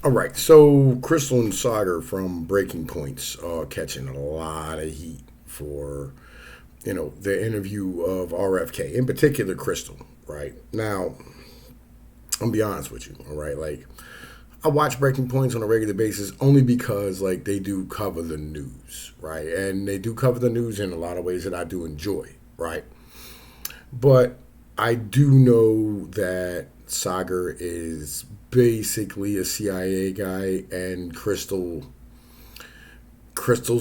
All right, so Krystal and Sagar from Breaking Points catching a lot of heat for the interview of RFK, in particular Krystal. Right now, I'm gonna be honest with you. All right, like I watch Breaking Points on a regular basis only because like they do cover the news, right, and they do cover the news in a lot of ways that I do enjoy, right. But I do know that Sagar is basically a CIA guy, and Krystal's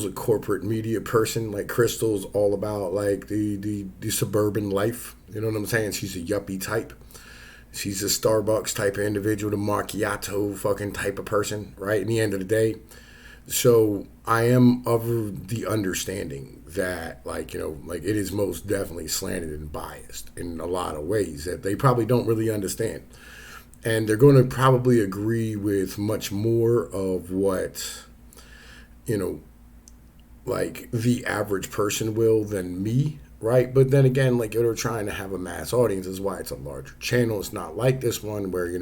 a corporate media person. Like Krystal's all about like the suburban life. You know what I'm saying? She's a yuppie type. She's a Starbucks type of individual, the macchiato fucking type of person, right? In the end of the day. So I am of the understanding that like it is most definitely slanted and biased in a lot of ways that they probably don't really understand. And they're going to probably agree with much more of what, you know, like the average person will than me, right? But then again, like they're trying to have a mass audience, is why it's a larger channel. It's not like this one where,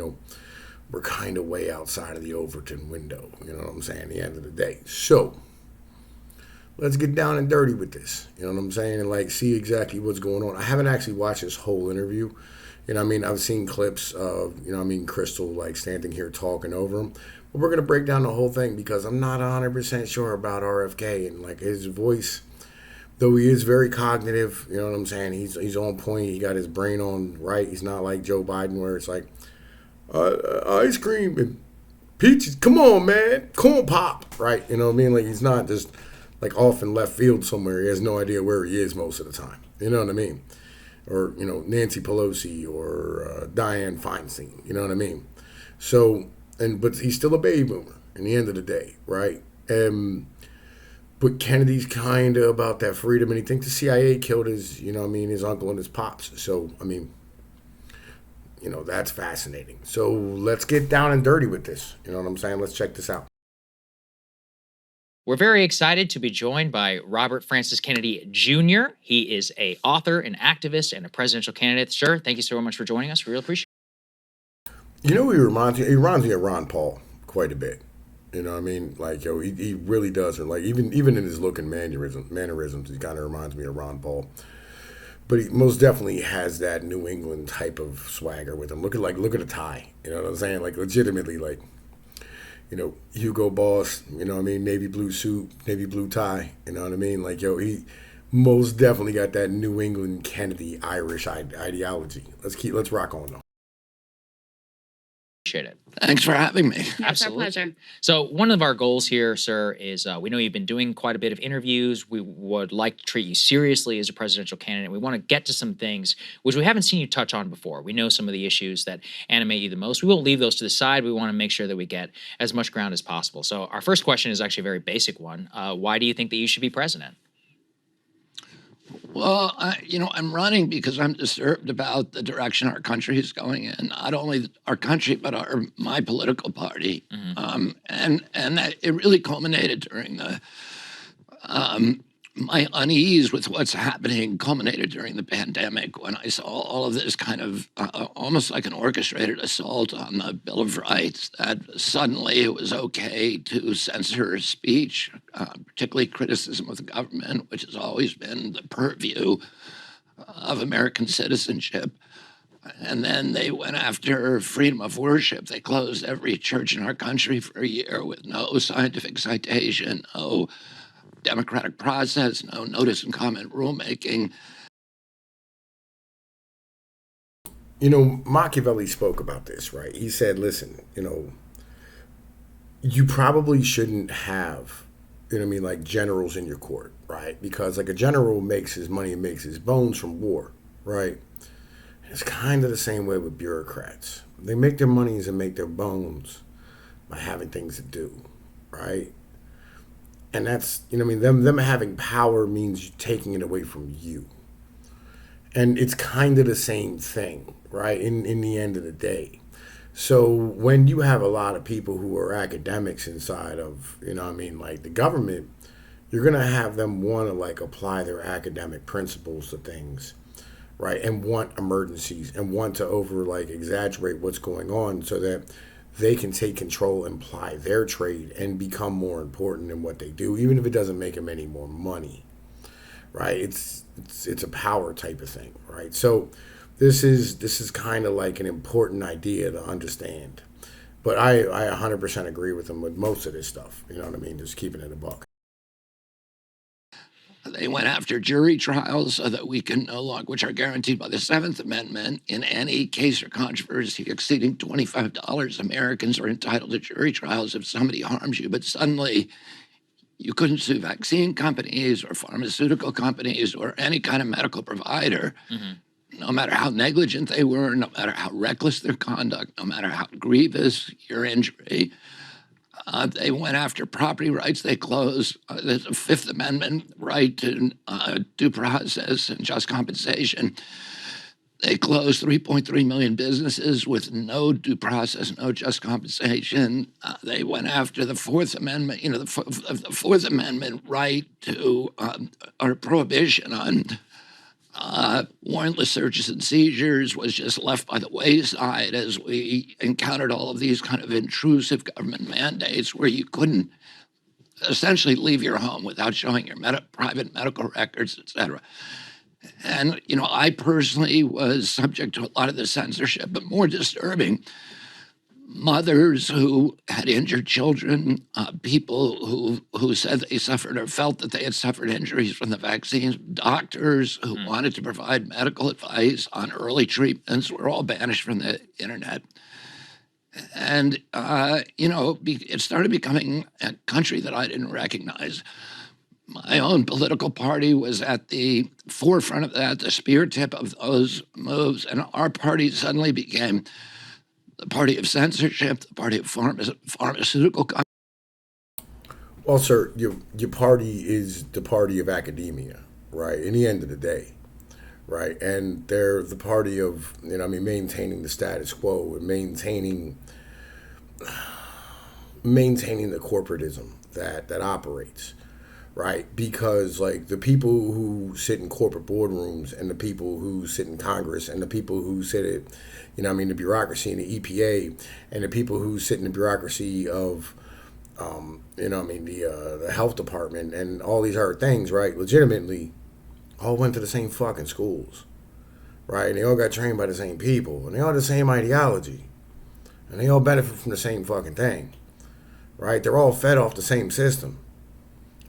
we're kind of way outside of the Overton window. You know what I'm saying? At the end of the day. So let's get down and dirty with this. You know what I'm saying? And like see exactly what's going on. I haven't actually watched this whole interview. You know what I mean? I've seen clips of, Krystal like standing here talking over him. But we're going to break down the whole thing because I'm not 100% sure about RFK and like his voice. Though he is very cognitive, you know what I'm saying? He's on point. He got his brain on right. He's not like Joe Biden where it's like, ice cream and peaches. Come on, man. Corn pop, right? You know what I mean? Like he's not just like off in left field somewhere. He has no idea where he is most of the time. You know what I mean? Or Nancy Pelosi or Dianne Feinstein. You know what I mean? So but he's still a baby boomer in the end of the day, right? But Kennedy's kind of about that freedom, and he thinks the CIA killed his, his uncle and his pops. So that's fascinating. So let's get down and dirty with this. You know what I'm saying? Let's check this out. We're very excited to be joined by Robert Francis Kennedy Jr. He is a author, an activist, and a presidential candidate. Sir, thank you so much for joining us. We really appreciate it. He reminds me of Ron Paul quite a bit. You know what I mean? Like, he really does. Or like even in his look and mannerisms, he kind of reminds me of Ron Paul. But he most definitely has that New England type of swagger with him. Look at the tie. You know what I'm saying? Like legitimately, like Hugo Boss, navy blue suit, navy blue tie, you know what I mean? Like, he most definitely got that New England Kennedy Irish ideology. Let's rock on though. it. Thanks for having me. It's Absolutely. our pleasure. So one of our goals here, sir, is we know you've been doing quite a bit of interviews. We would like to treat you seriously as a presidential candidate. We want to get to some things which we haven't seen you touch on before. We know some of the issues that animate you the most. We will leave those to the side. We want to make sure that we get as much ground as possible. So our first question is actually a very basic one. Why do you think that you should be president? Well, I'm running because I'm disturbed about the direction our country is going in. Not only our country, but my political party, and that it really culminated during the my unease with what's happening culminated during the pandemic when I saw all of this kind of almost like an orchestrated assault on the Bill of Rights, that suddenly it was okay to censor speech, particularly criticism of the government, which has always been the purview of American citizenship. And then they went after freedom of worship. They closed every church in our country for a year with no scientific citation, no democratic process, no notice and comment rulemaking. Machiavelli spoke about this, right? He said, listen, you probably shouldn't have, like generals in your court, right? Because like a general makes his money and makes his bones from war, right? It's kind of the same way with bureaucrats. They make their monies and make their bones by having things to do, right? And that's, them having power means taking it away from you. And it's kind of the same thing, right? In the end of the day. So when you have a lot of people who are academics inside of, like the government, you're going to have them want to like apply their academic principles to things, right? And want emergencies and want to over like exaggerate what's going on so that they can take control and ply their trade and become more important in what they do, even if it doesn't make them any more money, right? It's a power type of thing, right? So this is kind of like an important idea to understand. But I 100% agree with them with most of this stuff. You know what I mean? Just keeping it a buck. They went after jury trials so that we can no longer, which are guaranteed by the Seventh Amendment, in any case or controversy exceeding $25, Americans are entitled to jury trials if somebody harms you. But suddenly, you couldn't sue vaccine companies or pharmaceutical companies or any kind of medical provider, no matter how negligent they were, no matter how reckless their conduct, no matter how grievous your injury. They went after property rights. They closed the Fifth Amendment right to due process and just compensation. They closed 3.3 million businesses with no due process, no just compensation. They went after the Fourth Amendment, the Fourth Amendment right to, or prohibition on warrantless searches and seizures was just left by the wayside as we encountered all of these kind of intrusive government mandates where you couldn't essentially leave your home without showing your private medical records, et cetera. And, I personally was subject to a lot of the censorship, but more disturbing, mothers who had injured children, people who said they suffered or felt that they had suffered injuries from the vaccines, doctors who wanted to provide medical advice on early treatments were all banished from the internet. And, it started becoming a country that I didn't recognize. My own political party was at the forefront of that, the spear tip of those moves, and our party suddenly became the party of censorship, the party of pharmaceutical companies. Well, sir, your party is the party of academia, right? In the end of the day, right? And they're the party of, maintaining the status quo and maintaining the corporatism that operates, right? Because like the people who sit in corporate boardrooms and the people who sit in Congress and the people who sit at, the bureaucracy in the EPA and the people who sit in the bureaucracy of, the health department and all these other things, right? Legitimately, all went to the same fucking schools, right? And they all got trained by the same people and they all had the same ideology and they all benefit from the same fucking thing, right? They're all fed off the same system.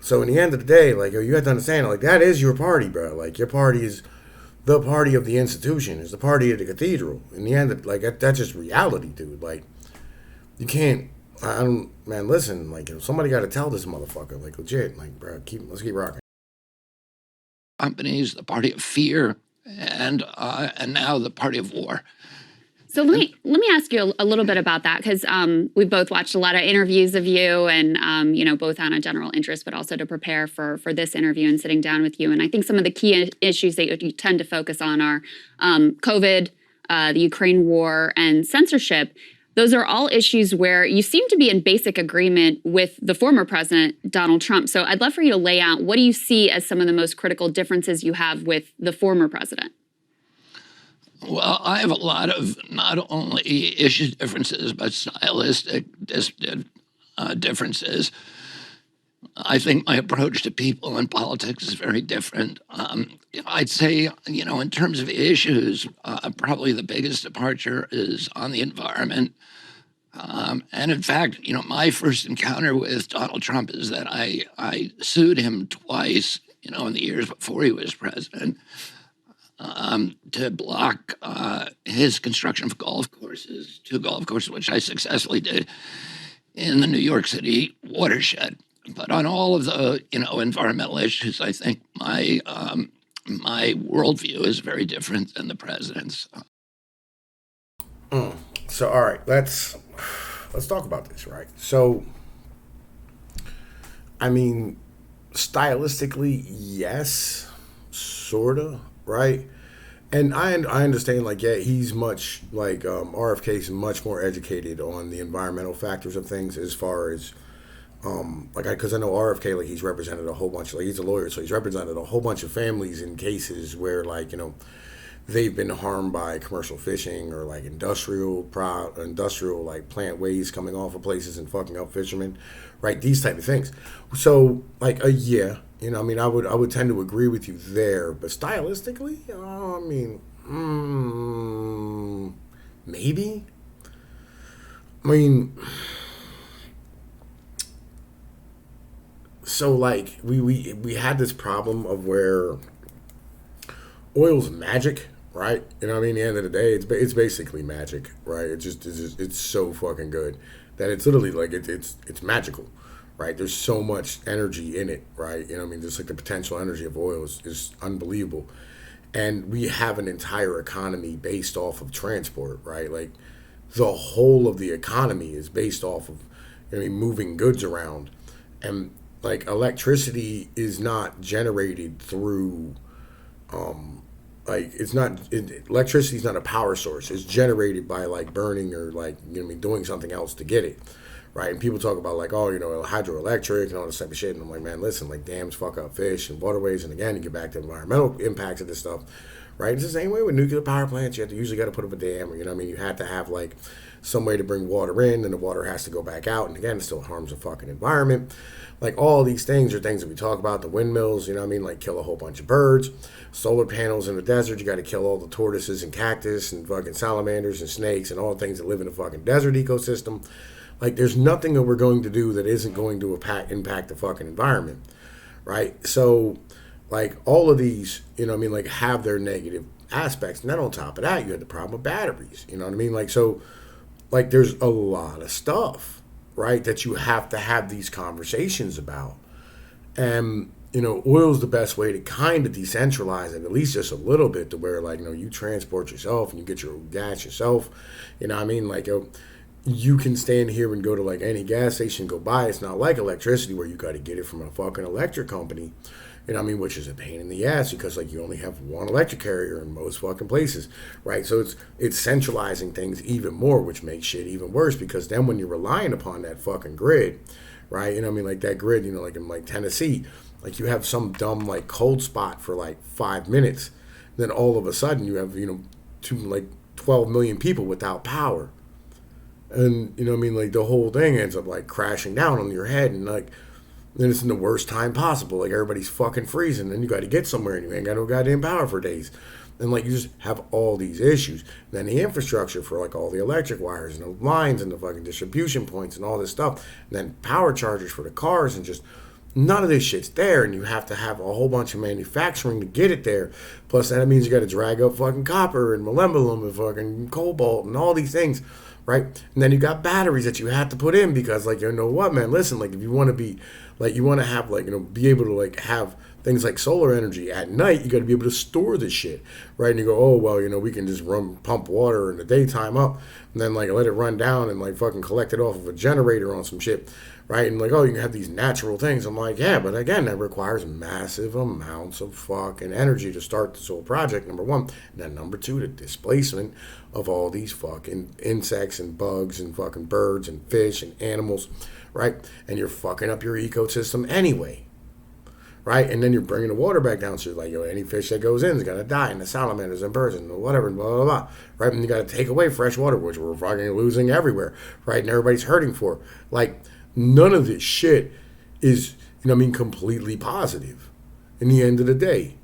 So in the end of the day, like, you have to understand, like, that is your party, bro. Like, your party is the party of the institution, is the party of the cathedral. In the end, like, that's just reality, dude. Like, you can't, man, listen, like, somebody got to tell this motherfucker, like, legit, like, bro, let's keep rocking. Companies, the party of fear, and now the party of war. So let me ask you a little bit about that, because we've both watched a lot of interviews of you, and both on a general interest, but also to prepare for this interview and sitting down with you. And I think some of the key issues that you tend to focus on are COVID, the Ukraine war, and censorship. Those are all issues where you seem to be in basic agreement with the former president, Donald Trump. So I'd love for you to lay out, what do you see as some of the most critical differences you have with the former president? Well, I have a lot of not only issue differences, but stylistic differences. I think my approach to people and politics is very different. I'd say, in terms of issues, probably the biggest departure is on the environment. And in fact, my first encounter with Donald Trump is that I sued him twice, in the years before he was president. To block his construction of golf courses, 2 golf courses, which I successfully did in the New York City watershed. But on all of the, environmental issues, I think my worldview is very different than the president's. So, all right, let's talk about this, right? So, stylistically, yes, sorta. Right, and I understand, like, yeah, he's much like RFK is much more educated on the environmental factors of things as far as because I know RFK, like, he's represented a whole bunch, like, he's a lawyer, so he's represented a whole bunch of families in cases where, like, they've been harmed by commercial fishing or like industrial like plant waste coming off of places and fucking up fishermen, right? These type of things. So like yeah, you know, I mean, I would tend to agree with you there, but stylistically, I mean, maybe. I mean, so like we had this problem of where oil's magic, right? You know what I mean? At the end of the day, it's basically magic, right? It's so fucking good that it's literally like it's magical, right? There's so much energy in it, right? You know what I mean? Just like the potential energy of oil is unbelievable, and we have an entire economy based off of transport, right? Like the whole of the economy is based off of, I mean, moving goods around, and like electricity is not generated through like electricity is not a power source. It's generated by like burning or like, you know what I mean, doing something else to get it, right? And people talk about like, oh, you know, hydroelectric and all this type of shit, and I'm like, man, listen, like dams fuck up fish and waterways, and again, you get back to environmental impacts of this stuff, right? It's the same way with nuclear power plants. You usually got to put up a dam, or, you know what I mean, you have to have like some way to bring water in, and the water has to go back out, and again, it still harms the fucking environment. Like all these things are things that we talk about. The windmills, you know what I mean, like kill a whole bunch of birds. Solar panels in the desert, you got to kill all the tortoises and cactus and fucking salamanders and snakes and all the things that live in a fucking desert ecosystem. Like there's nothing that we're going to do that isn't going to impact the fucking environment, right? So like all of these, you know what I mean, like have their negative aspects. And then on top of that, you had the problem with batteries, you know what I mean? Like, so like there's a lot of stuff, right, that you have to have these conversations about. And, you know, oil's the best way to kind of decentralize it, at least just a little bit, to where, like, you know, you transport yourself and you get your gas yourself. You know what I mean? Like, you can stand here and go to, like, any gas station, go buy. It's not like electricity where you got to get it from a fucking electric company. You know what I mean? Which is a pain in the ass because, like, you only have one electric carrier in most fucking places, right? So it's centralizing things even more, which makes shit even worse, because then when you're relying upon that fucking grid, right? You know what I mean? Like that grid, you know, like in like Tennessee, like you have some dumb like cold spot for like 5 minutes. Then all of a sudden you have, you know, 12 million people without power. And, you know what I mean? Like the whole thing ends up like crashing down on your head, and like, then it's in the worst time possible. Like everybody's fucking freezing. Then you got to get somewhere and you ain't got no goddamn power for days. And like you just have all these issues. And then the infrastructure for like all the electric wires and the lines and the fucking distribution points and all this stuff. And then power chargers for the cars, and just none of this shit's there. And you have to have a whole bunch of manufacturing to get it there. Plus that means you got to drag up fucking copper and molybdenum and fucking cobalt and all these things. Right? And then you got batteries that you have to put in because, like, you know what, man, listen, like, if you want to be, like, you want to have, like, you know, be able to, like, have things like solar energy at night, you got to be able to store this shit, right? And you go, oh, well, you know, we can just pump water in the daytime up and then, like, let it run down and, like, fucking collect it off of a generator on some shit, right? And, like, oh, you can have these natural things. I'm like, yeah, but again, that requires massive amounts of fucking energy to start this whole project, number one. And then number two, the displacement of all these fucking insects and bugs and fucking birds and fish and animals, right? And you're fucking up your ecosystem anyway, right? And then you're bringing the water back down, so you're like, yo, any fish that goes in is gonna die, and the salamanders and birds and whatever, and blah, blah, blah, right? And you gotta take away fresh water, which we're fucking losing everywhere, right? And everybody's hurting for. Like, none of this shit is, you know what I mean, completely positive in the end of the day.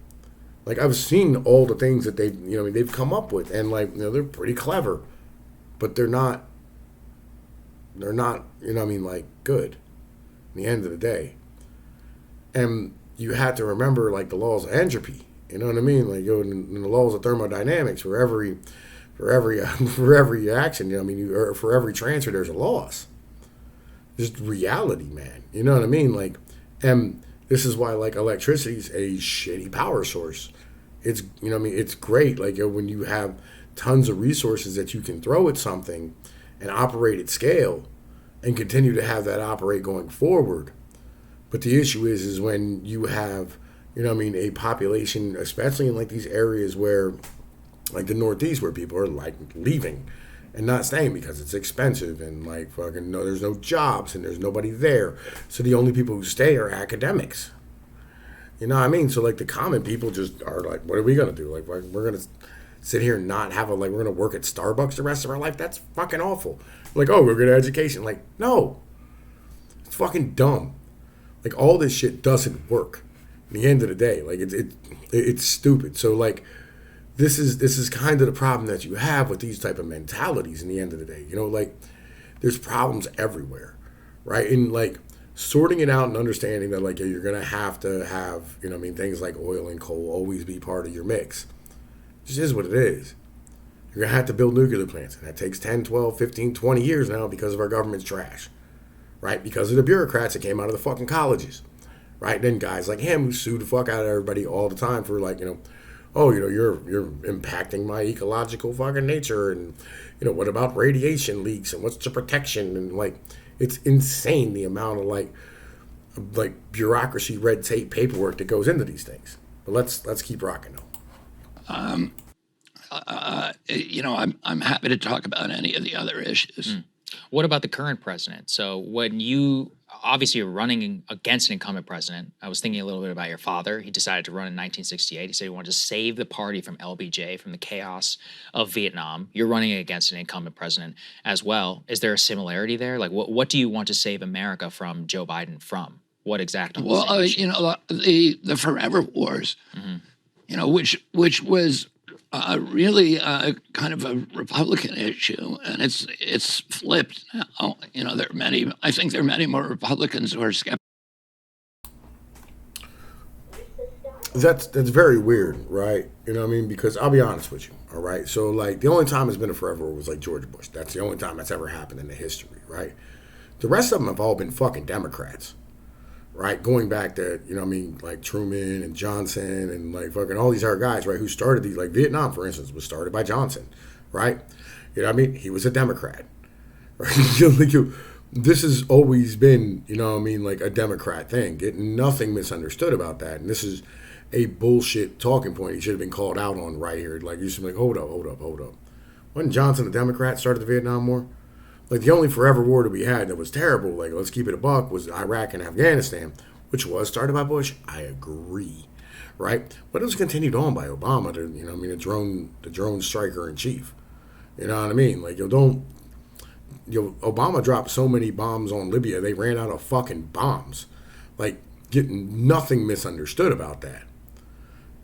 Like, I've seen all the things that they've come up with, and, like, you know, they're pretty clever, but they're not, you know what I mean, like, good in the end of the day. And you have to remember, like, the laws of entropy, you know what I mean? Like, in the laws of thermodynamics, for every action, you know what I mean, or for every transfer, there's a loss. Just reality, man. You know what I mean? Like, and this is why, like, electricity is a shitty power source. It's, you know what I mean? It's great, like, when you have tons of resources that you can throw at something and operate at scale and continue to have that operate going forward. But the issue is when you have, you know what I mean, a population, especially in, like, these areas where, like, the Northeast, where people are, like, leaving and not staying because it's expensive, and, like, fucking, no, there's no jobs and there's nobody there. So the only people who stay are academics. You know what I mean? So, like, the common people just are like, what are we going to do? Like, we're going to sit here and not have we're going to work at Starbucks the rest of our life? That's fucking awful. Like, oh, we're going to education. Like, no. It's fucking dumb. Like, all this shit doesn't work. At the end of the day, like, it's stupid. So, like, this is kind of the problem that you have with these type of mentalities in the end of the day. You know, like, there's problems everywhere, right? And, like, sorting it out and understanding that, like, you're going to have, you know what I mean, things like oil and coal always be part of your mix. It just is what it is. You're going to have to build nuclear plants. And that takes 10, 12, 15, 20 years now because of our government's trash, right? Because of the bureaucrats that came out of the fucking colleges, right? Then guys like him who sue the fuck out of everybody all the time for, like, you know, oh, you know, you're impacting my ecological fucking nature. And, you know, what about radiation leaks and what's the protection? And, like, it's insane the amount of, like bureaucracy, red tape, paperwork that goes into these things. But let's keep rocking though. You know, I'm happy to talk about any of the other issues. What about the current president? So when you obviously are running against an incumbent president, I was thinking a little bit about your father. He decided to run in 1968. He said he wanted to save the party from LBJ, from the chaos of Vietnam. You're running against an incumbent president as well. Is there a similarity there? Like, what do you want to save America from Joe Biden from? What exactly? Well, you know, the Forever Wars, you know, which was really kind of a Republican issue, and it's flipped now. You know, I think there are many more Republicans who are skeptical. That's very weird, right? You know what I mean? Because I'll be honest with you, all right? So, like, the only time it's been a forever war was, like, George Bush. That's the only time that's ever happened in the history, right? The rest of them have all been fucking Democrats, right? Going back to, you know what I mean, like Truman and Johnson and, like, fucking all these other guys, right, who started these, like, Vietnam, for instance, was started by Johnson, right? You know what I mean? He was a Democrat, right? This has always been, you know what I mean, like a Democrat thing. Get nothing misunderstood about that. And this is a bullshit talking point he should have been called out on right here. Like, you should be like, hold up. Wasn't Johnson a Democrat, started the Vietnam War? Like, the only forever war that we had that was terrible, like, let's keep it a buck, was Iraq and Afghanistan, which was started by Bush. I agree, right? But it was continued on by Obama, you know what I mean, the drone striker in chief. You know what I mean? Like, Obama dropped so many bombs on Libya, they ran out of fucking bombs. Like, getting nothing misunderstood about that.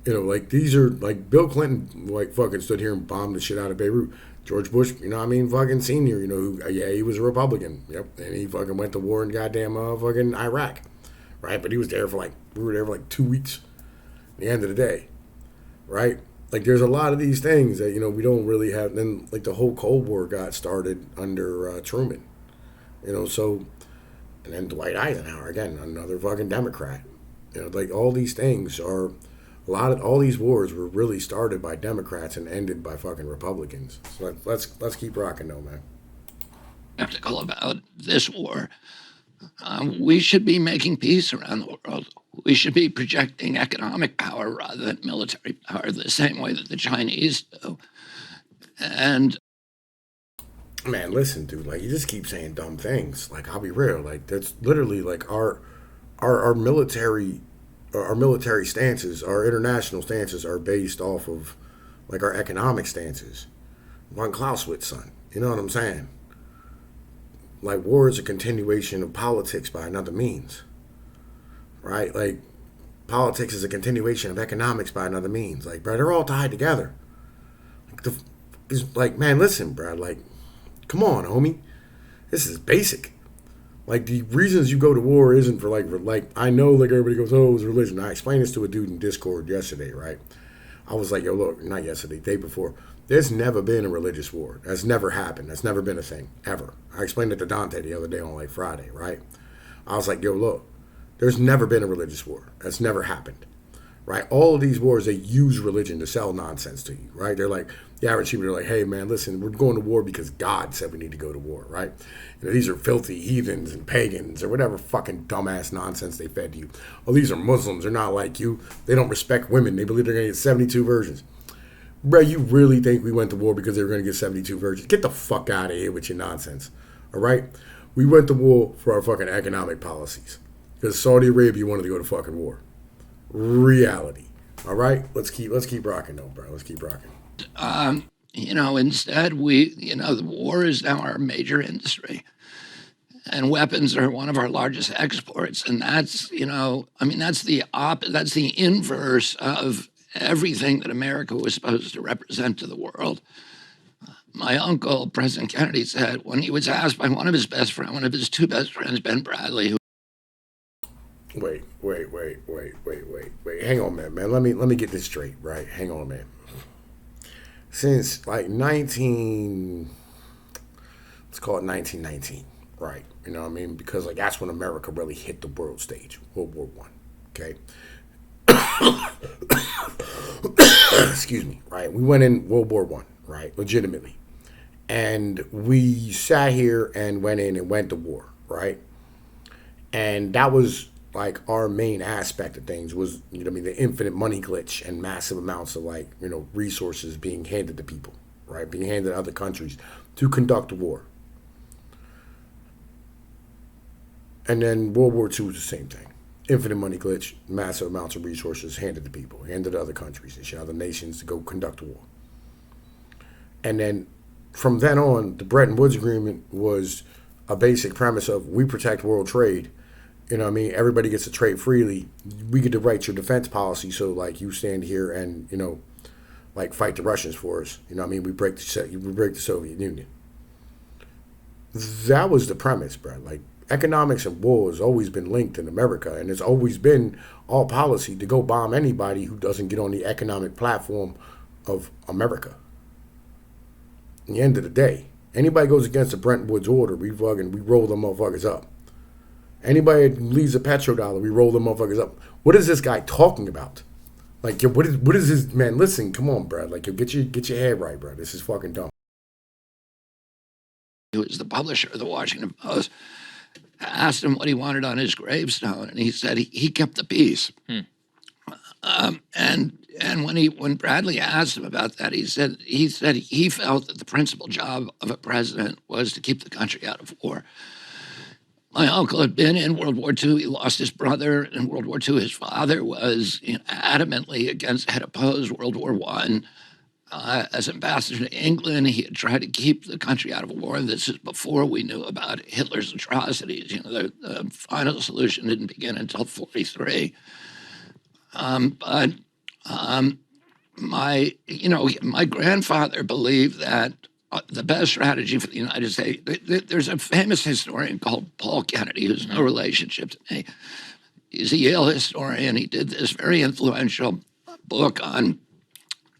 You know, like, these are, like, Bill Clinton, like, fucking stood here and bombed the shit out of Beirut. George Bush, you know what I mean, fucking senior, you know, he was a Republican. Yep. And he fucking went to war in goddamn fucking Iraq. Right? But he was there we were there for like 2 weeks at the end of the day. Right? Like, there's a lot of these things that, you know, we don't really have. Then, like, the whole Cold War got started under Truman. You know, so, and then Dwight Eisenhower, again, another fucking Democrat. You know, like, all these things are, all these wars were really started by Democrats and ended by fucking Republicans. So let's keep rocking though, man. Skeptical about this war. We should be making peace around the world. We should be projecting economic power rather than military power, the same way that the Chinese do. And man, listen, dude, like, you just keep saying dumb things. Like, I'll be real. Like, that's literally like our military stances, our international stances are based off of, like, our economic stances. Von Clausewitz, son. You know what I'm saying? Like, war is a continuation of politics by another means. Right? Like, politics is a continuation of economics by another means. Like, bro, they're all tied together. Like, man, listen, bro. Like, come on, homie. This is basic. Like, the reasons you go to war isn't for, like, I know, like, everybody goes, oh, it was religion. I explained this to a dude in Discord yesterday, right? I was like, yo, look, not yesterday, day before. There's never been a religious war. That's never happened. That's never been a thing, ever. I explained it to Dante the other day on, like, Friday, right? I was like, yo, look, there's never been a religious war. That's never happened, right? All of these wars, they use religion to sell nonsense to you, right? They're like, the average people are like, hey, man, listen, we're going to war because God said we need to go to war, right? You know, these are filthy heathens and pagans or whatever fucking dumbass nonsense they fed you. Oh, these are Muslims. They're not like you. They don't respect women. They believe they're going to get 72 virgins. Bro, you really think we went to war because they were going to get 72 virgins? Get the fuck out of here with your nonsense, all right? We went to war for our fucking economic policies because Saudi Arabia wanted to go to fucking war. Reality, all right? Let's keep rocking though, bro. Let's keep rocking. Instead, the war is now our major industry, and weapons are one of our largest exports. And that's, that's the inverse of everything that America was supposed to represent to the world. My uncle, President Kennedy, said when he was asked by one of his two best friends, Ben Bradley, who Wait. Hang on, man. Let me get this straight, right? Hang on, man. Since like 19, let's call it 1919, right? You know what I mean? Because like that's when America really hit the world stage, World War One. Okay. Excuse me, right? We went in World War One, right? Legitimately. And we sat here and went in and went to war, right? And that was like our main aspect of things was, the infinite money glitch and massive amounts of like, resources being handed to people, right? Being handed to other countries to conduct war. And then World War II was the same thing. Infinite money glitch, massive amounts of resources handed to people, handed to other countries and other nations to go conduct war. And then from then on, the Bretton Woods Agreement was a basic premise of we protect world trade. You know what I mean? Everybody gets to trade freely. We get to write your defense policy. So like you stand here and, like fight the Russians for us. You know what I mean? We break the Soviet Union. That was the premise, bro. Like economics and war has always been linked in America, and it's always been all policy to go bomb anybody who doesn't get on the economic platform of America. At the end of the day, anybody goes against the Bretton Woods order, we roll them motherfuckers up. Anybody that leaves a petrodollar, we roll them motherfuckers up. What is this guy talking about? Like, yo, what is this, man? Listen, come on, bro. Like, yo, get your head right, bro. This is fucking dumb. who was the publisher of the Washington Post, asked him what he wanted on his gravestone, and he said he kept the peace. And when Bradley asked him about that, he said he felt that the principal job of a president was to keep the country out of war. My uncle had been in World War II. He lost his brother in World War II. His father was adamantly had opposed World War I. As ambassador to England, he had tried to keep the country out of war. This is before we knew about Hitler's atrocities. The final solution didn't begin until 1943. My grandfather believed that the best strategy for the United States. There's a famous historian called Paul Kennedy, who's no relationship to me. He's a Yale historian. He did this very influential book on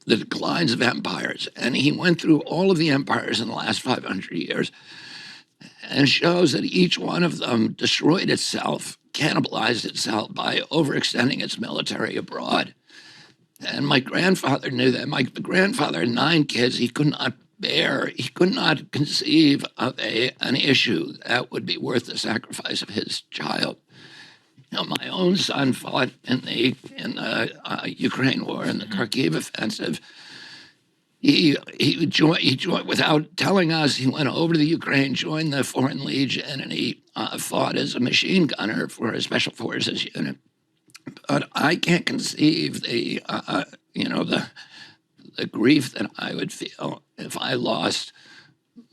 the declines of empires, and he went through all of the empires in the last 500 years and shows that each one of them destroyed itself, cannibalized itself by overextending its military abroad. And my grandfather knew that. My grandfather had 9 kids. He could not conceive of an issue that would be worth the sacrifice of his child. My own son fought in the Ukraine war, in the Kharkiv offensive. He joined without telling us. He went over to the Ukraine, joined the Foreign Legion, and he fought as a machine gunner for a special forces unit. But I can't conceive the grief that I would feel if I lost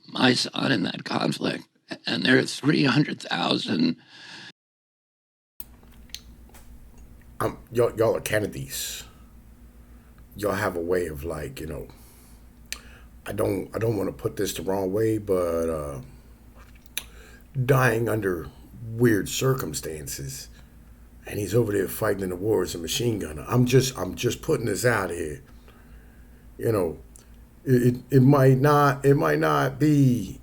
my son in that conflict. And there are 300,000. Y'all are Kennedys. Y'all have a way of like, I don't want to put this the wrong way, but dying under weird circumstances, and he's over there fighting in the war as a machine gunner. I'm just putting this out here. It might not be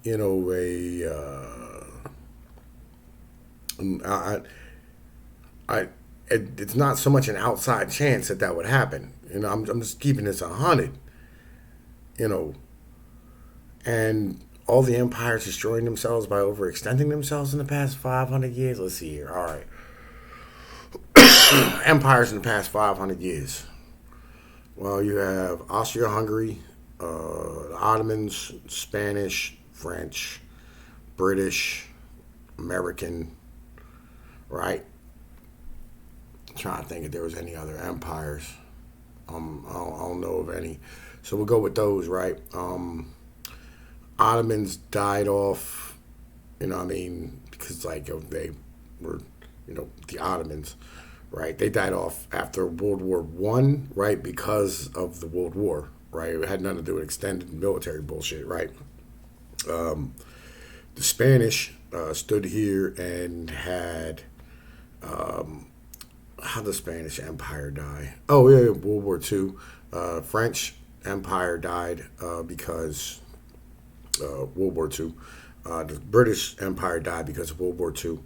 it's not so much an outside chance that would happen. I'm just keeping this 100. And all the empires destroying themselves by overextending themselves in the past 500 years. Let's see here. All right. Empires in the past 500 years. Well, you have Austria-Hungary, the Ottomans, Spanish, French, British, American, right? I'm trying to think if there was any other empires. I don't know of any. So we'll go with those, right? Ottomans died off, because like they were, the Ottomans, right? They died off after World War One, right? Because of the World War, right? It had nothing to do with extended military bullshit, right? The Spanish stood here and had how the Spanish Empire die? Oh yeah, World War Two. French Empire died because World War Two. The British Empire died because of World War Two,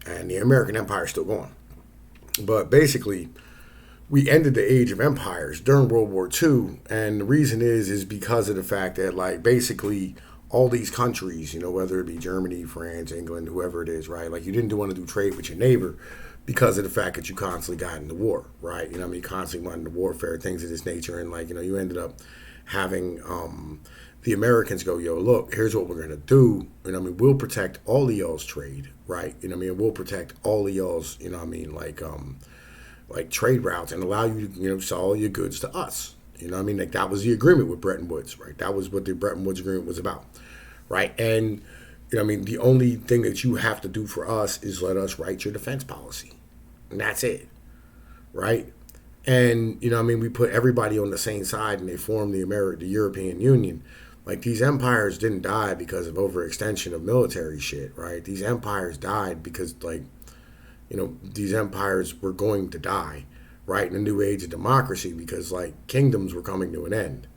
and the American Empire is still going. But basically, we ended the age of empires during World War Two, and the reason is because of the fact that like basically all these countries, whether it be Germany, France, England, whoever it is, right? Like you didn't want to do trade with your neighbor because of the fact that you constantly got into war, right? You constantly went into warfare, things of this nature, and like you ended up having the Americans go, yo, look, here's what we're gonna do. We'll protect all of y'all's trade, right? We'll protect all of y'all's, like trade routes and allow you, to sell all your goods to us. Like that was the agreement with Bretton Woods, right? That was what the Bretton Woods agreement was about, right? And the only thing that you have to do for us is let us write your defense policy, and that's it, right? And we put everybody on the same side, and they formed the European Union. Like these empires didn't die because of overextension of military shit, right? These empires died because these empires were going to die, right? In a new age of democracy, because like kingdoms were coming to an end,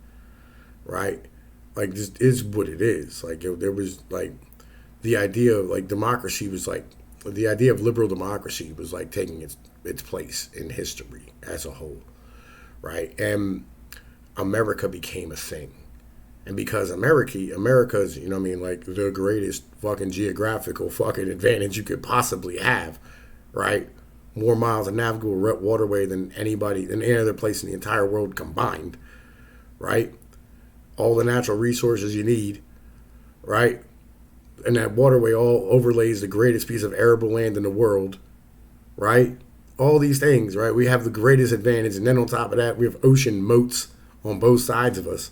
right? Like this is what it is. Like there was like the idea of like democracy was like the idea of liberal democracy was like taking its place in history as a whole, right? And America became a thing. And because America's, like the greatest fucking geographical fucking advantage you could possibly have, right? More miles of navigable waterway than any other place in the entire world combined, right? All the natural resources you need, right? And that waterway all overlays the greatest piece of arable land in the world, right? All these things, right? We have the greatest advantage. And then on top of that, we have ocean moats on both sides of us.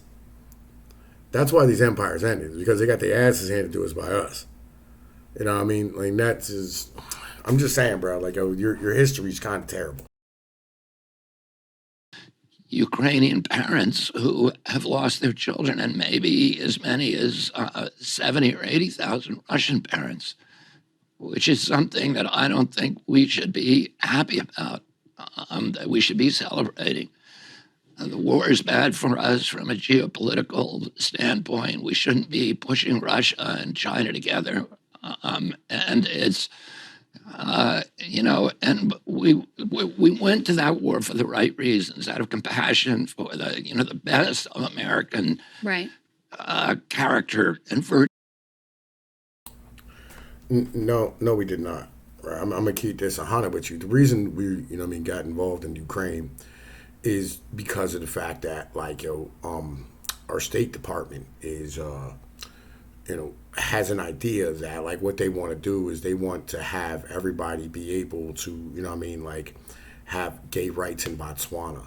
That's why these empires ended, because they got their asses handed to us by us. Like that's just, I'm just saying, bro, like your history's kind of terrible. Ukrainian parents who have lost their children, and maybe as many as 70 or 80,000 Russian parents, which is something that I don't think we should be happy about, that we should be celebrating. The war is bad for us from a geopolitical standpoint. We shouldn't be pushing Russia and China together. And it's, and we went to that war for the right reasons, out of compassion for the best of American Right. Character and virtue. No, we did not. Right? I'm gonna keep this 100 with you. The reason we, got involved in Ukraine is because of the fact that, like, our State Department is, has an idea that, like, what they want to do is they want to have everybody be able to, like, have gay rights in Botswana,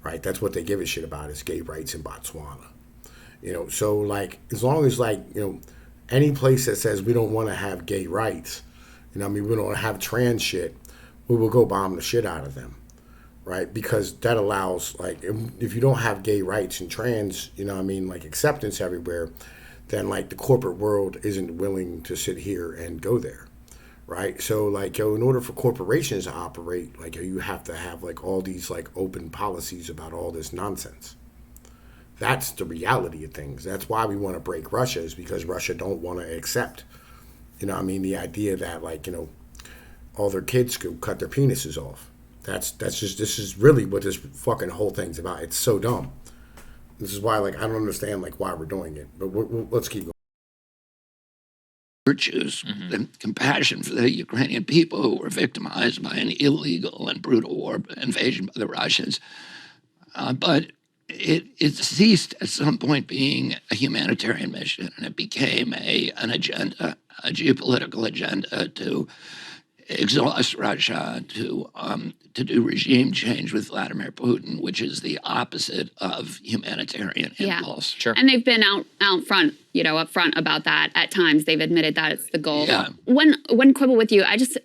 right? That's what they give a shit about is gay rights in Botswana. So, like, as long as, like, any place that says we don't want to have gay rights, we don't have trans shit, we will go bomb the shit out of them. Right, because that allows, like, if you don't have gay rights and trans, like acceptance everywhere, then like the corporate world isn't willing to sit here and go there, right? So like, in order for corporations to operate, like, you have to have like all these like open policies about all this nonsense. That's the reality of things. That's why we want to break Russia, is because Russia don't want to accept, the idea that like, all their kids could cut their penises off. That's just, this is really what this fucking whole thing's about. It's so dumb. This is why, like, I don't understand, like, why we're doing it. But let's keep going. Virtues, the compassion for the Ukrainian people who were victimized by an illegal and brutal war invasion by the Russians. But it ceased at some point being a humanitarian mission, and it became an agenda, a geopolitical agenda to exhaust Russia, to do regime change with Vladimir Putin, which is the opposite of humanitarian impulse. Sure. And they've been out front, up front about that at times. They've admitted that it's the goal. Yeah. One quibble with you.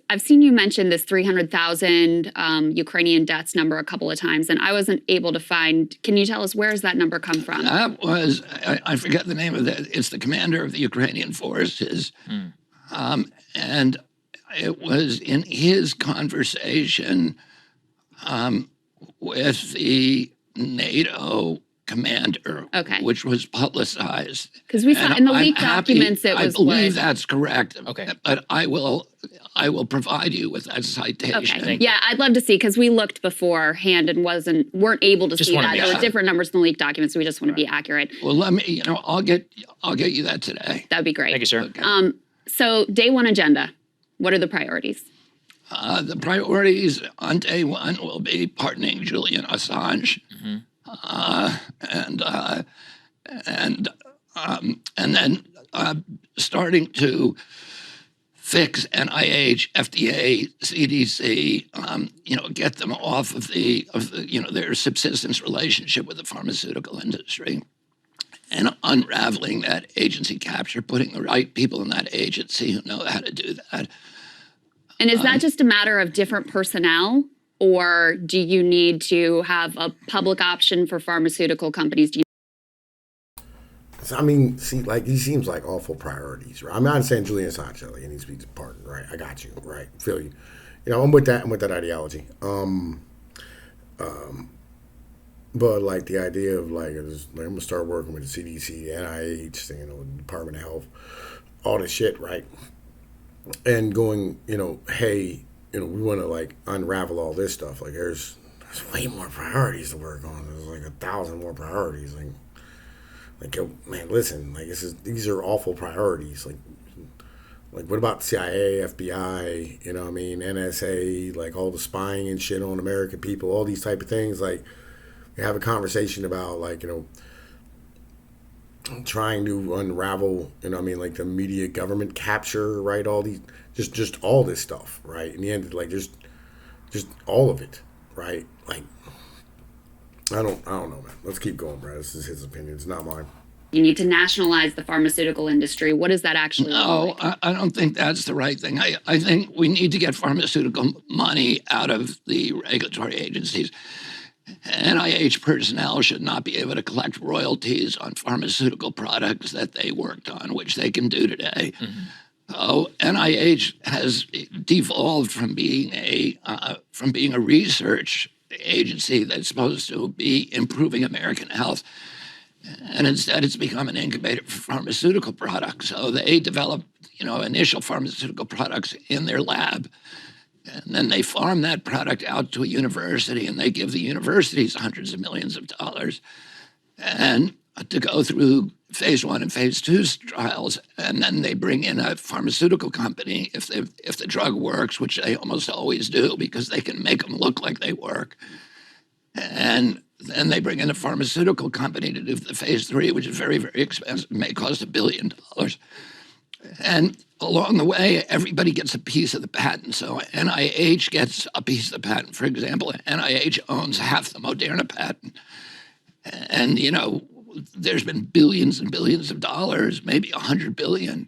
I've seen you mention this 300,000 Ukrainian deaths number a couple of times, and I wasn't able to find. Can you tell us where does that number come from? That was, I forget the name of it. It's the commander of the Ukrainian forces. And it was in his conversation with the NATO commander, which was publicized. Because we saw in the leaked documents it was. I believe that's correct. Okay. But I will provide you with that citation. Okay. Yeah, I'd love to see, because we looked beforehand and weren't able to see that. There were different numbers in the leaked documents, so we just want to be accurate. Well, let me, I'll get you that today. That'd be great. Thank you, sir. Okay. So day one agenda. What are the priorities? The priorities on day one will be pardoning Julian Assange, and then starting to fix NIH, FDA, CDC, get them off of the their subsistence relationship with the pharmaceutical industry, and unraveling that agency capture, putting the right people in that agency who know how to do that. And is that just a matter of different personnel, or do you need to have a public option for pharmaceutical companies? I mean, see, like, these seems like awful priorities, right? I'm not saying Julian Assange, he needs to be pardoned, right? I got you, right? Feel you. I'm with that. I'm with that ideology. But like the idea of like I'm gonna start working with the CDC, the NIH, Department of Health, all this shit, right? And going, hey, we want to like unravel all this stuff. Like there's way more priorities to work on. There's like 1,000 more priorities. Like, man, listen, like these are awful priorities. Like what about CIA, FBI, NSA, like all the spying and shit on American people, all these type of things. Like we have a conversation about like, trying to unravel, like the media government capture, right? All these, just all this stuff, right? In the end, like just all of it, right? Like, I don't know, man. Let's keep going, bro. This is his opinion. It's not mine. You need to nationalize the pharmaceutical industry. What does that actually look like? I don't think that's the right thing. I think we need to get pharmaceutical money out of the regulatory agencies. NIH personnel should not be able to collect royalties on pharmaceutical products that they worked on, which they can do today. NIH has devolved from being a research agency that's supposed to be improving American health, and instead it's become an incubator for pharmaceutical products. So they develop, initial pharmaceutical products in their lab, and then they farm that product out to a university, and they give the universities hundreds of millions of dollars and to go through phase 1 and phase 2 trials. And then they bring in a pharmaceutical company if the drug works, which they almost always do because they can make them look like they work. And then they bring in a pharmaceutical company to do the phase 3, which is very, very expensive, may cost $1 billion. And along the way, everybody gets a piece of the patent. So NIH gets a piece of the patent. For example, NIH owns half the Moderna patent. And, there's been billions and billions of dollars, maybe 100 billion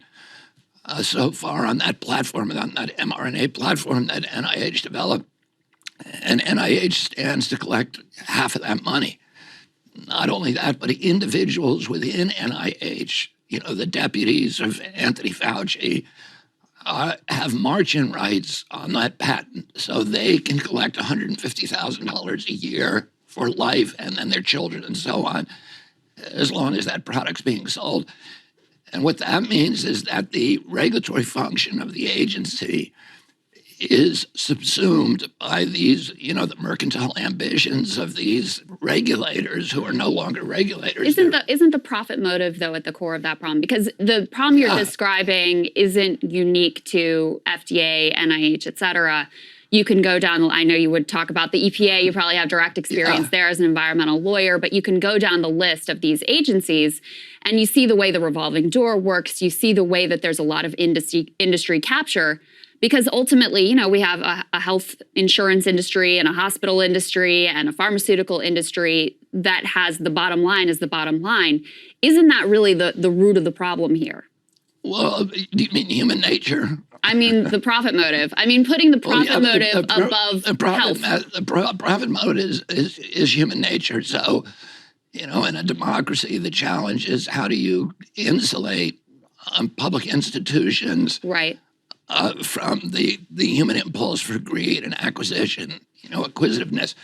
so far on that platform, on that mRNA platform that NIH developed. And NIH stands to collect half of that money. Not only that, but individuals within NIH, the deputies of Anthony Fauci, have margin rights on that patent. So they can collect $150,000 a year for life, and then their children and so on, as long as that product's being sold. And what that means is that the regulatory function of the agency is subsumed by these, the mercantile ambitions of these regulators who are no longer regulators. Isn't the profit motive, though, at the core of that problem? Because the problem you're describing isn't unique to FDA, NIH, et cetera. You can go down, I know you would talk about the EPA, you probably have direct experience there as an environmental lawyer, but you can go down the list of these agencies and you see the way the revolving door works. You see the way that there's a lot of industry capture, because ultimately, you know, we have a health insurance industry and a hospital industry and a pharmaceutical industry that has the bottom line as the bottom line. Isn't that really the root of the problem here? Well, do you mean human nature? I mean, the profit motive. I mean, putting the profit motive above health. The profit motive is human nature. So, you know, in a democracy, the challenge is how do you insulate public institutions Right. From the human impulse for greed and acquisition, you know, acquisitiveness.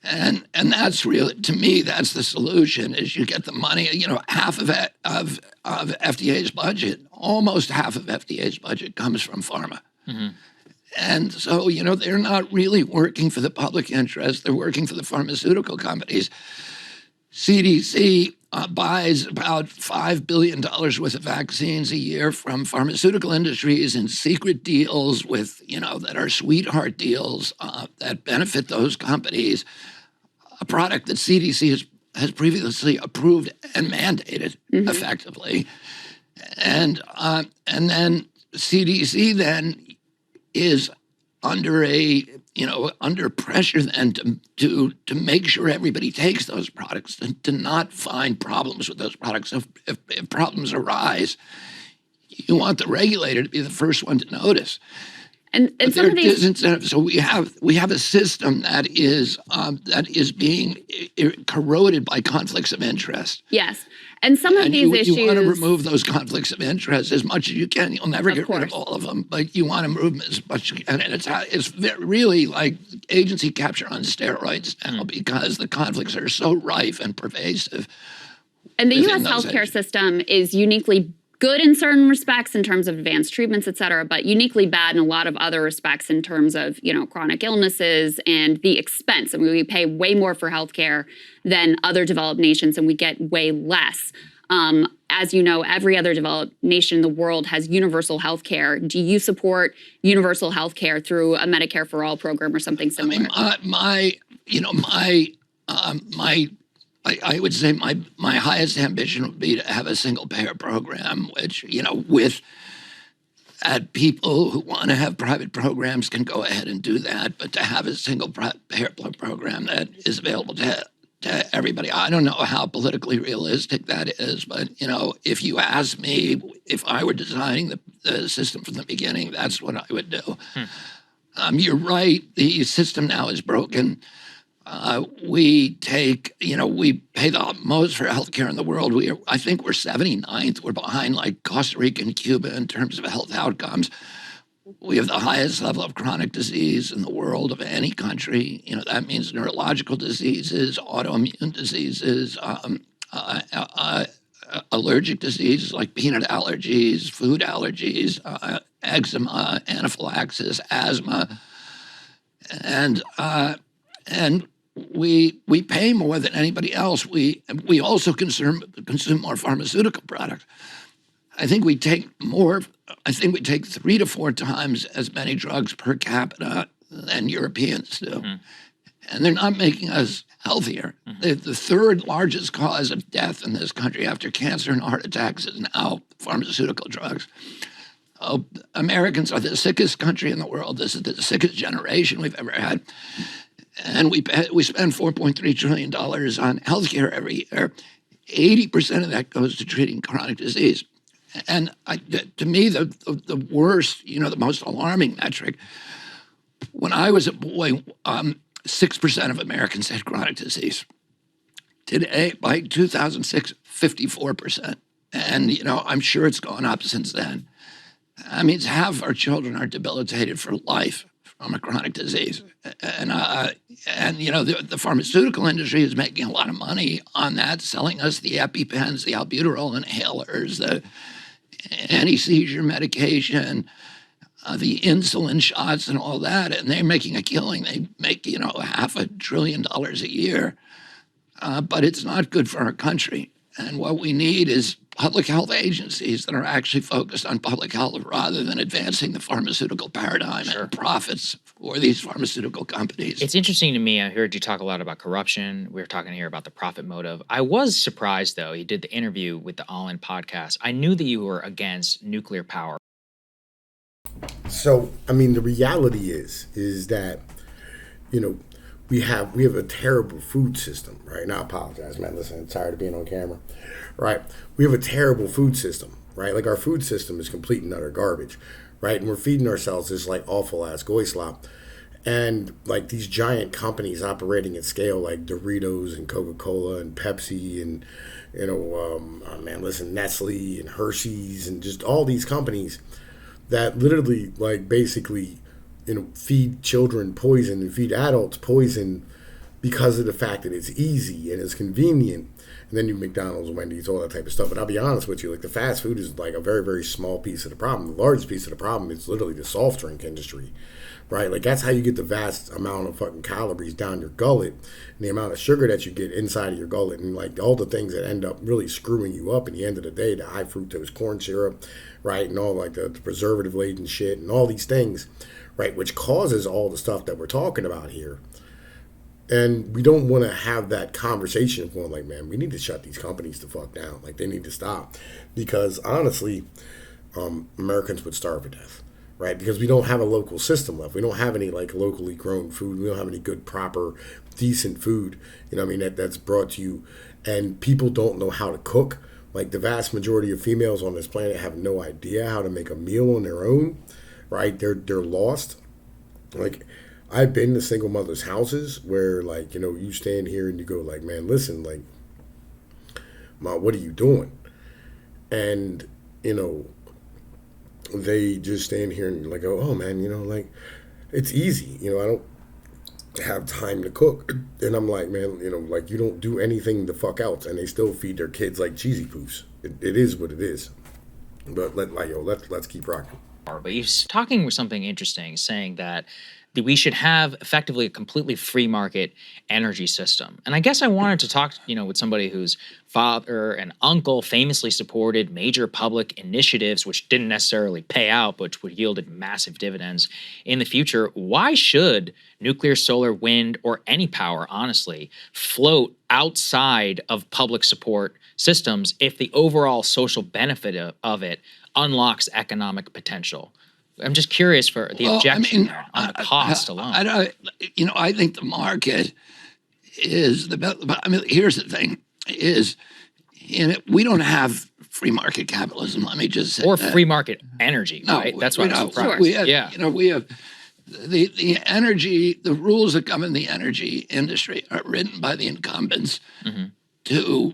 And that's really, to me, that's the solution. Is you get the money. You know, half of it of FDA's budget, almost half of FDA's budget comes from pharma. Mm-hmm. And so, you know, they're not really working for the public interest. They're working for the pharmaceutical companies. CDC buys about $5 billion worth of vaccines a year from pharmaceutical industries in secret deals with, you know, that are sweetheart deals that benefit those companies. A product that CDC has previously approved and mandated effectively. And then CDC then is under under pressure then to make sure everybody takes those products and to not find problems with those products. If problems arise, you want the regulator to be the first one to notice. And some of these disincentives. So we have a system that is being corroded by conflicts of interest. Yes. And some of these issues. You want to remove those conflicts of interest as much as you can. You'll never get rid of all of them, but you want to remove them as much as you can. And it's really like agency capture on steroids now because the conflicts are so rife and pervasive. And the U.S. healthcare system is uniquely good in certain respects in terms of advanced treatments, et cetera, but uniquely bad in a lot of other respects in terms of, you know, chronic illnesses and the expense. I mean, we pay way more for healthcare than other developed nations, and we get way less. As you know, every other developed nation in the world has universal health care. Do you support universal health care through a Medicare for All program or something similar? I mean, I would say my highest ambition would be to have a single payer program, which, you know, people who want to have private programs can go ahead and do that, but to have a single payer program that is available to everybody. I don't know how politically realistic that is, but, you know, if you ask me, if I were designing the system from the beginning, that's what I would do. You're right. The system now is broken. We pay the most for healthcare in the world. I think we're 79th. We're behind like Costa Rica and Cuba in terms of health outcomes. We have the highest level of chronic disease in the world of any country. You know, that means neurological diseases, autoimmune diseases, allergic diseases like peanut allergies, food allergies, eczema, anaphylaxis, asthma, and we pay more than anybody else. We also consume more pharmaceutical products. I think we take 3 to 4 times as many drugs per capita than Europeans do. And they're not making us healthier. The third largest cause of death in this country after cancer and heart attacks is now pharmaceutical drugs. Americans are the sickest country in the world. This is the sickest generation we've ever had. And we spend $4.3 trillion on healthcare every year. 80% of that goes to treating chronic disease. And to me, the worst, you know, the most alarming metric, when I was a boy, 6% of Americans had chronic disease. Today, by 2006, 54%. And, you know, I'm sure it's gone up since then. That means half our children are debilitated for life from a chronic disease. And you know, the pharmaceutical industry is making a lot of money on that, selling us the EpiPens, the albuterol inhalers, the anti-seizure medication, the insulin shots and all that, and they're making a killing. They make, you know, $500 billion a year, but it's not good for our country. And what we need is public health agencies that are actually focused on public health rather than advancing the pharmaceutical paradigm and profits for these pharmaceutical companies. It's interesting to me. I heard you talk a lot about corruption. We were talking here about the profit motive. I was surprised, though. You did the interview with the All In podcast. I knew that you were against nuclear power. So, I mean, the reality is that, you know, we have a terrible food system, right? Now, I apologize, man. Listen, I'm tired of being on camera, right? We have a terrible food system, right? Like, our food system is complete and utter garbage, right? And we're feeding ourselves this, like, awful-ass goy slop. And, like, these giant companies operating at scale, like Doritos and Coca-Cola and Pepsi and, you know, Nestle and Hershey's and just all these companies that literally, like, basically, you know, feed children poison and feed adults poison because of the fact that it's easy and it's convenient. And then you McDonald's, Wendy's, all that type of stuff. But I'll be honest with you, like, the fast food is like a very, very small piece of the problem. The largest piece of the problem is literally the soft drink industry, right? Like, that's how you get the vast amount of fucking calories down your gullet and the amount of sugar that you get inside of your gullet and, like, all the things that end up really screwing you up in the end of the day, the high fructose corn syrup, right? And all, like, the preservative-laden shit and all these things, right, which causes all the stuff that we're talking about here. And we don't want to have that conversation of going like, man, we need to shut these companies the fuck down. Like, they need to stop. Because, honestly, Americans would starve to death, right? Because we don't have a local system left. We don't have any, like, locally grown food. We don't have any good, proper, decent food, you know what I mean, that's brought to you. And people don't know how to cook. Like, the vast majority of females on this planet have no idea how to make a meal on their own, right? They're lost. Like, I've been to single mothers' houses where, like, you know, you stand here and you go like, man, listen, like, Ma, what are you doing? And, you know, they just stand here and like, oh man, you know, like, it's easy. You know, I don't have time to cook. And I'm like, man, you know, like, you don't do anything the fuck else. And they still feed their kids like cheesy poofs. It is what it is. But let's keep rocking. But he's talking with something interesting, saying that we should have effectively a completely free market energy system. And I guess I wanted to talk, you know, with somebody whose father and uncle famously supported major public initiatives, which didn't necessarily pay out, but which yielded massive dividends in the future. Why should nuclear, solar, wind, or any power, honestly, float outside of public support systems if the overall social benefit of it unlocks economic potential? I'm just curious for the objection on the cost alone. I think the market is the best. I mean, here's the thing: we don't have free market capitalism. Let me just say or that. Free market energy, right? That's what I'm surprised. We have the energy. The rules that govern the energy industry are written by the incumbents to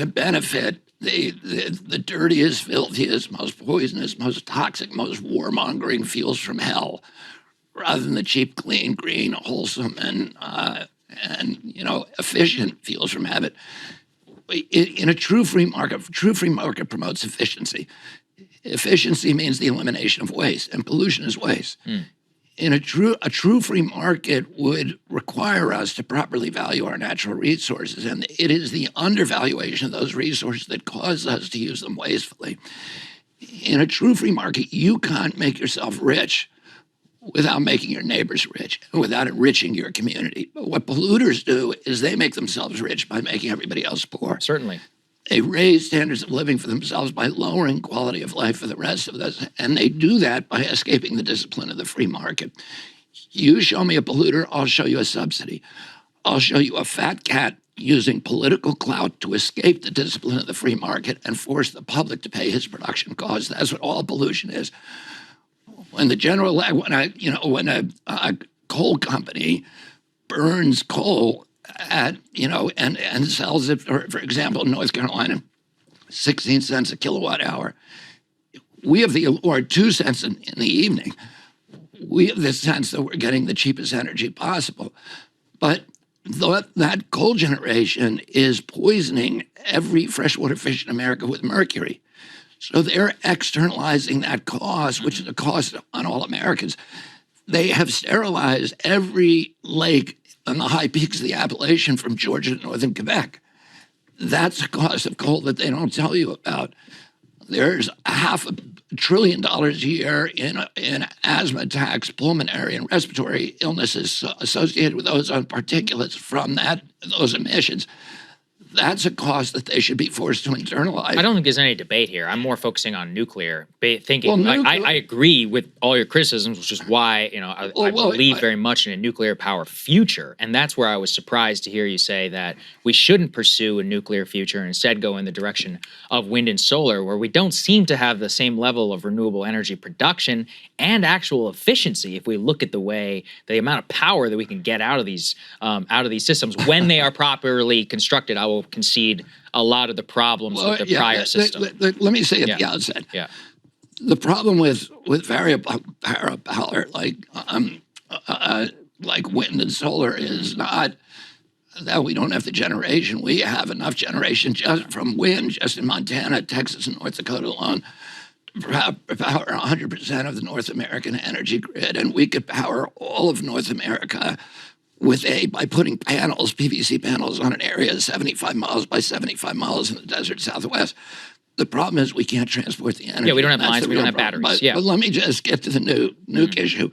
benefit the dirtiest, filthiest, most poisonous, most toxic, most warmongering fuels from hell, rather than the cheap, clean, green, wholesome, and efficient fuels from heaven. In a true free market promotes efficiency. Efficiency means the elimination of waste, and pollution is waste. In a true free market would require us to properly value our natural resources, and it is the undervaluation of those resources that causes us to use them wastefully. In a true free market, you can't make yourself rich without making your neighbors rich, and without enriching your community. But what polluters do is they make themselves rich by making everybody else poor. Certainly. They raise standards of living for themselves by lowering quality of life for the rest of us. And they do that by escaping the discipline of the free market. You show me a polluter, I'll show you a subsidy. I'll show you a fat cat using political clout to escape the discipline of the free market and force the public to pay his production costs. That's what all pollution is. When a coal company burns coal and sells it, for example, in North Carolina, 16 cents a kilowatt hour. Or 2 cents in the evening. We have the sense that we're getting the cheapest energy possible. But that coal generation is poisoning every freshwater fish in America with mercury. So they're externalizing that cost, which is a cost on all Americans. They have sterilized every lake on the high peaks of the Appalachian from Georgia to northern Quebec. that's the cost of coal that they don't tell you about. There's $500 billion a year in asthma attacks, pulmonary and respiratory illnesses associated with ozone particulates from those emissions. That's a cost that they should be forced to internalize. I don't think there's any debate here. I'm more focusing on nuclear. Thinking, Well, I agree with all your criticisms, which is why I believe very much in a nuclear power future, and that's where I was surprised to hear you say that we shouldn't pursue a nuclear future and instead go in the direction of wind and solar, where we don't seem to have the same level of renewable energy production and actual efficiency. If we look at the amount of power that we can get out of these systems when they are properly constructed, I will concede a lot of the problems with the prior system. Let me say at the outset. Yeah. The problem with variable power like wind and solar is not that we don't have the generation. We have enough generation just from wind, just in Montana, Texas, and North Dakota alone, to power 100% of the North American energy grid, and we could power all of North America by putting PVC panels on an area 75 miles by 75 miles in the desert Southwest. The problem is we can't transport the energy. Yeah, we don't have That's lines, the we don't real have problem. batteries. But let me just get to the nuke issue.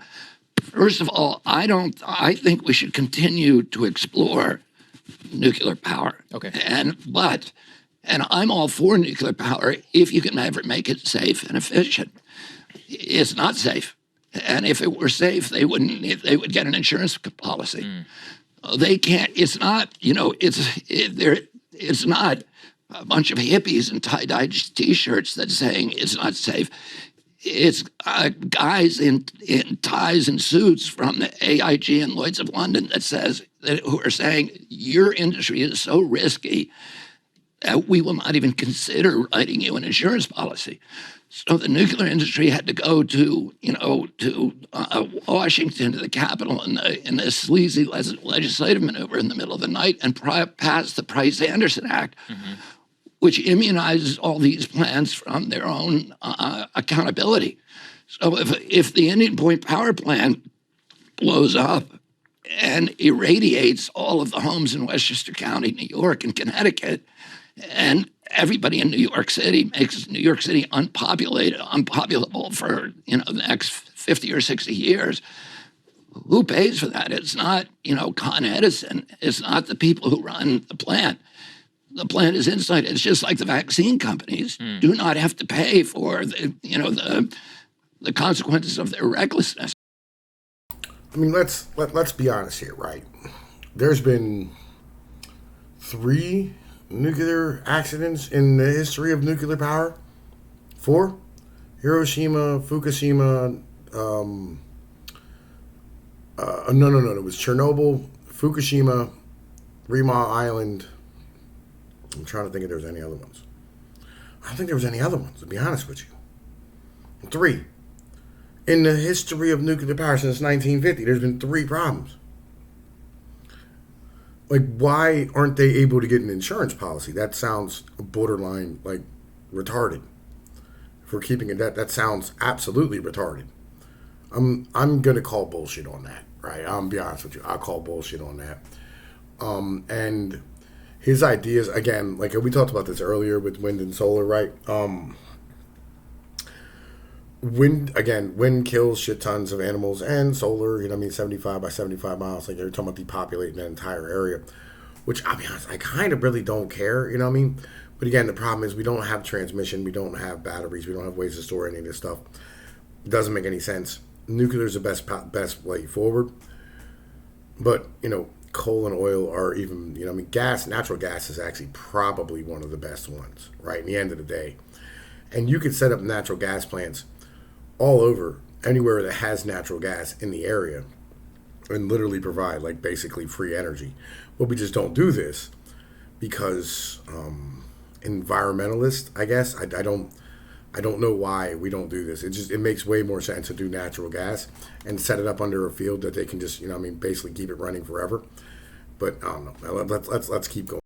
First of all, I think we should continue to explore nuclear power. Okay. And I'm all for nuclear power if you can ever make it safe and efficient. It's not safe. And if it were safe, they would get an insurance policy. They can't. It's not. It's not a bunch of hippies in tie-dye T-shirts that's saying it's not safe. It's guys in ties and suits from the AIG and Lloyd's of London who are saying your industry is so risky that we will not even consider writing you an insurance policy. So the nuclear industry had to go to Washington, to the Capitol, in this sleazy legislative maneuver in the middle of the night and pass the Price-Anderson Act, which immunizes all these plants from their own accountability. So if the Indian Point power plant blows up and irradiates all of the homes in Westchester County, New York, and Connecticut, and everybody in New York City makes New York City unpopulable for the next 50 or 60 years, who pays for that? It's not Con Edison. It's not the people who run the plant. The plant is inside. It's just like the vaccine companies do not have to pay for the consequences of their recklessness. I mean, let's be honest here, right? There's been 3 nuclear accidents in the history of nuclear power. 4: Hiroshima, Fukushima. No. It was Chernobyl, Fukushima, 3 Mile Island. I'm trying to think if there was any other ones. I don't think there was any other ones, to be honest with you. 3. In the history of nuclear power since 1950, there's been 3 problems. Like, why aren't they able to get an insurance policy? That sounds borderline, retarded. If we're keeping it, that sounds absolutely retarded. I'm going to call bullshit on that, right? I'll be honest with you. I'll call bullshit on that. And his ideas, again, we talked about this earlier with wind and solar, right? Wind kills shit tons of animals, and solar, 75 by 75 miles, they're talking about depopulating that entire area, which, I'll be honest, I kind of really don't care, But again, the problem is we don't have transmission, we don't have batteries, we don't have ways to store any of this stuff. It doesn't make any sense. Nuclear is the best way forward. But, coal and oil are even, natural gas is actually probably one of the best ones, right? In the end of the day. And you could set up natural gas plants all over, anywhere that has natural gas in the area, and literally provide basically free energy. But we just don't do this because environmentalists, I guess, I don't know why we don't do this. It makes way more sense to do natural gas and set it up under a field that they can just basically keep it running forever. But I don't know. Let's keep going.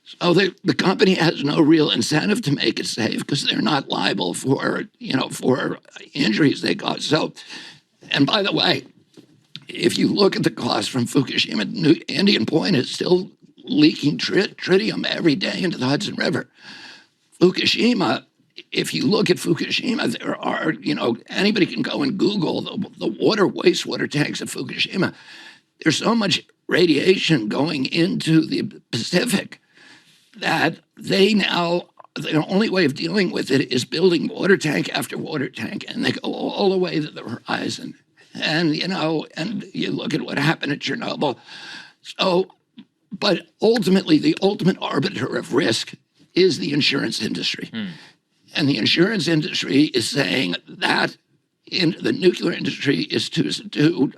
So the company has no real incentive to make it safe because they're not liable for injuries they got. So, and by the way, if you look at the cost from Fukushima, Indian Point is still leaking tritium every day into the Hudson River. Fukushima, if you look at Fukushima, there are, anybody can go and Google the wastewater tanks at Fukushima. There's so much radiation going into the Pacific that the only way of dealing with it is building water tank after water tank, and they go all the way to the horizon. And, and you look at what happened at Chernobyl. So, but ultimately, the ultimate arbiter of risk is the insurance industry. And the insurance industry is saying that the nuclear industry is too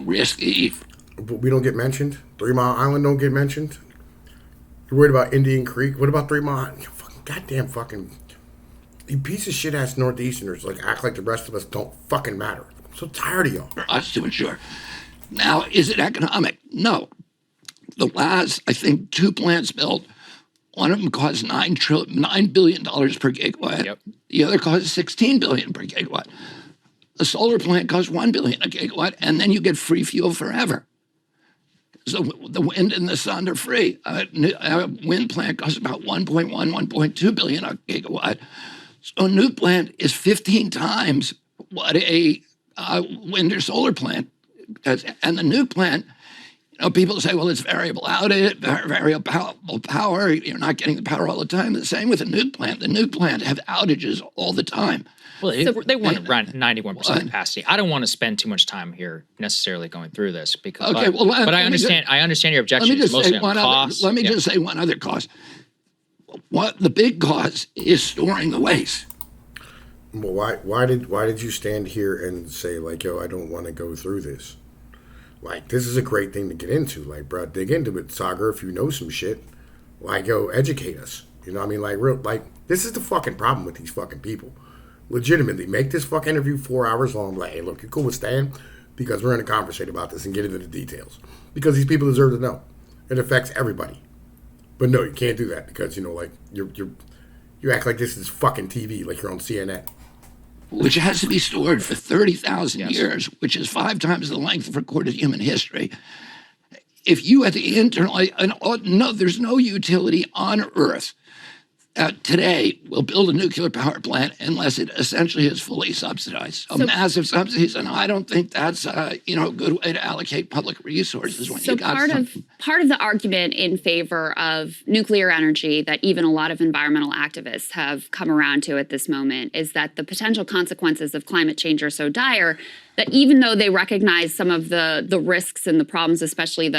risky. But we don't get mentioned. 3 Mile Island don't get mentioned. You're worried about Indian Creek. What about 3 Mile? Goddamn fucking. You piece of shit ass Northeasterners act like the rest of us don't fucking matter. I'm so tired of y'all. For us to insure. Now, is it economic? No. The last, I think, 2 plants built, one of them cost $9 billion per gigawatt. Yep. The other costs $16 billion per gigawatt. A solar plant costs $1 billion a gigawatt, and then you get free fuel forever. So the wind and the sun are free. A wind plant costs about 1.2 billion a gigawatt. So a nuke plant is 15 times what a wind or solar plant does. And the nuke plant, people say, well, it's variable outage, variable power. You're not getting the power all the time. The same with a nuke plant. The nuke plant have outages all the time. Well, they want to run 91% capacity. I don't want to spend too much time here necessarily going through this because. Okay, but I understand. I understand your objection. Let me just say one other cost. What the big cost is storing the waste. Well, why did you stand here and say yo, I don't want to go through this? This is a great thing to get into. Bro, dig into it, Sagar. If you know some shit, yo, educate us. You know what I mean? This is the fucking problem with these fucking people. Legitimately, make this fucking interview 4 hours long. Hey, look, you're cool with Stan? Because we're going to conversate about this and get into the details. Because these people deserve to know. It affects everybody. But no, you can't do that because, you act like this is fucking TV, like you're on CNN. Which has to be stored for 30,000 years, which is 5 times the length of recorded human history. If you had the internal, there's no utility on Earth today will build a nuclear power plant unless it essentially is fully subsidized. So massive subsidies, and I don't think that's a good way to allocate public resources when you got part of the argument in favor of nuclear energy that even a lot of environmental activists have come around to at this moment is that the potential consequences of climate change are so dire that even though they recognize some of the risks and the problems, especially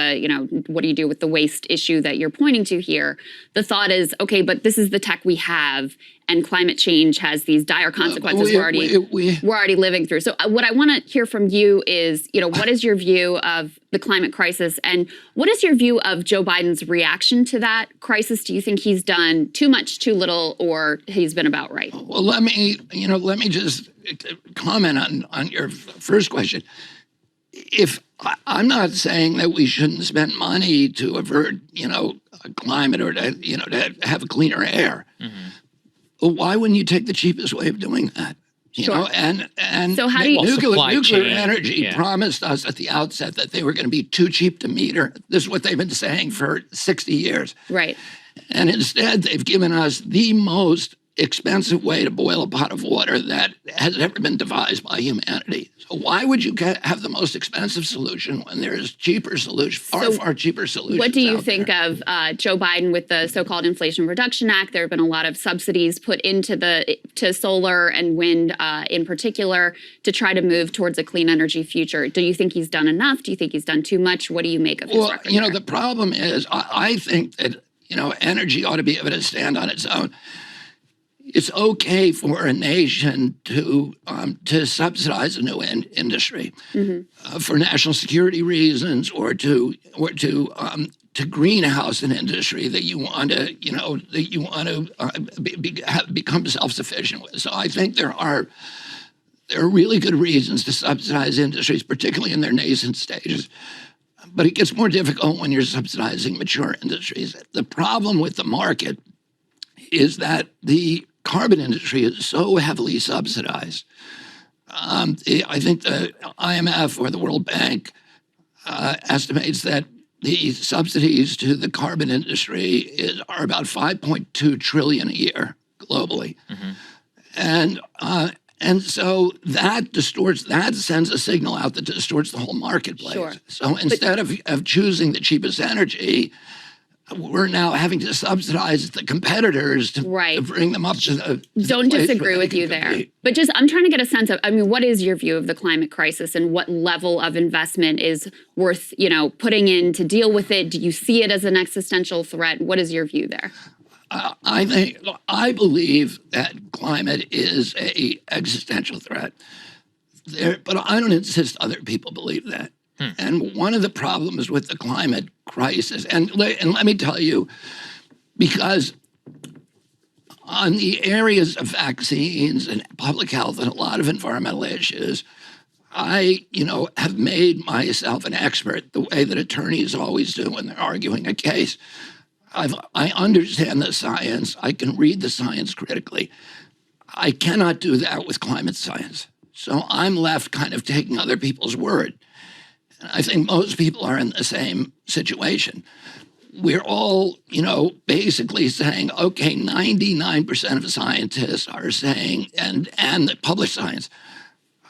what do you do with the waste issue that you're pointing to here, the thought is, okay, but this is the tech we have, and climate change has these dire consequences we're already living through. So what I want to hear from you is, what is your view of the climate crisis, and what is your view of Joe Biden's reaction to that crisis? Do you think he's done too much, too little, or he's been about right? Well, let me just comment on your first question. I'm not saying that we shouldn't spend money to avert, climate or to have cleaner air. Mm-hmm. Well, why wouldn't you take the cheapest way of doing that? And so how do you nuclear energy promised us at the outset that they were going to be too cheap to meter. This is what they've been saying for 60 years. Right. And instead, they've given us the most expensive way to boil a pot of water that has ever been devised by humanity. So why would you have the most expensive solution when there's cheaper solutions, far cheaper solutions? What do you think of Joe Biden with the so-called Inflation Reduction Act? There have been a lot of subsidies put into to solar and wind in particular to try to move towards a clean energy future. Do you think he's done enough? Do you think he's done too much? What do you make of his record there? The problem is I think that energy ought to be able to stand on its own. It's okay for a nation to subsidize a new industry for national security reasons, or to greenhouse an industry that you want to become self-sufficient with. So I think there are really good reasons to subsidize industries, particularly in their nascent stages. But it gets more difficult when you're subsidizing mature industries. The problem with the market is that the carbon industry is so heavily subsidized. I think the IMF or the World Bank estimates that the subsidies to the carbon industry are about 5.2 trillion a year globally. And so that sends a signal out that distorts the whole marketplace. Sure. So instead of choosing the cheapest energy, we're now having to subsidize the competitors to bring them up to the Don't place disagree where with they you can there. compete. But just, I'm trying to get a sense of, I mean, what is your view of the climate crisis and what level of investment is worth, putting in to deal with it? Do you see it as an existential threat? What is your view there? I believe that climate is a existential threat, but I don't insist other people believe that. And one of the problems with the climate crisis, and let me tell you, because on the areas of vaccines and public health and a lot of environmental issues, I, have made myself an expert the way that attorneys always do when they're arguing a case. I understand the science. I can read the science critically. I cannot do that with climate science. So I'm left kind of taking other people's word. And I think most people are in the same situation. We're all, basically saying, okay, 99% of scientists are saying, and the published science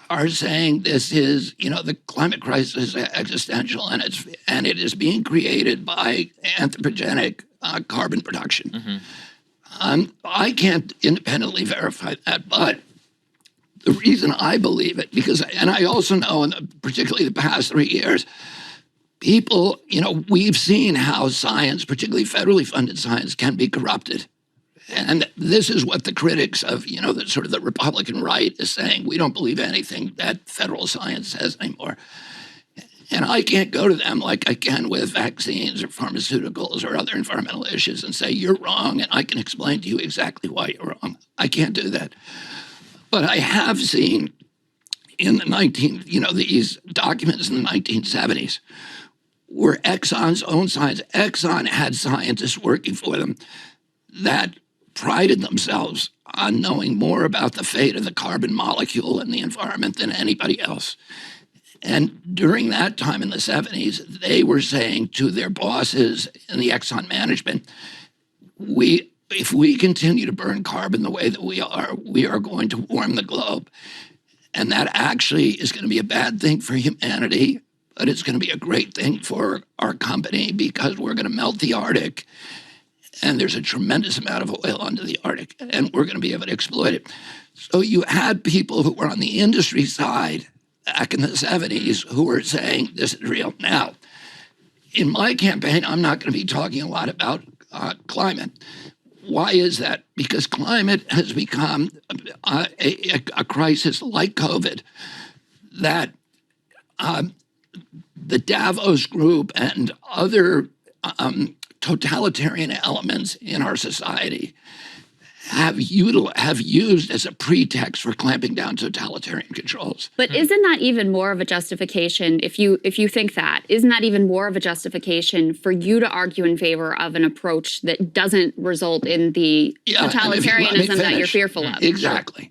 are saying this is, the climate crisis is existential and it is being created by anthropogenic carbon production. I can't independently verify that, but the reason I believe it, and I also know particularly the past 3 years, people, we've seen how science, particularly federally funded science, can be corrupted. And this is what the critics of, the Republican right is saying. We don't believe anything that federal science says anymore. And I can't go to them like I can with vaccines or pharmaceuticals or other environmental issues and say, you're wrong, and I can explain to you exactly why you're wrong. I can't do that. But I have seen in the these documents in the 1970s where Exxon's own science, Exxon had scientists working for them that prided themselves on knowing more about the fate of the carbon molecule in the environment than anybody else. And during that time in the 70s, they were saying to their bosses in the Exxon management, if we continue to burn carbon the way that we are going to warm the globe. And that actually is going to be a bad thing for humanity, but it's going to be a great thing for our company because we're going to melt the Arctic. And there's a tremendous amount of oil under the Arctic, and we're going to be able to exploit it. So you had people who were on the industry side back in the 70s who were saying this is real. Now, in my campaign, I'm not going to be talking a lot about climate. Why is that? Because climate has become a crisis like COVID that the Davos group and other totalitarian elements in our society have used as a pretext for clamping down totalitarian controls. But isn't that even more of a justification, if you think that, isn't that even more of a justification for you to argue in favor of an approach that doesn't result in the totalitarianism that you're fearful of? Exactly.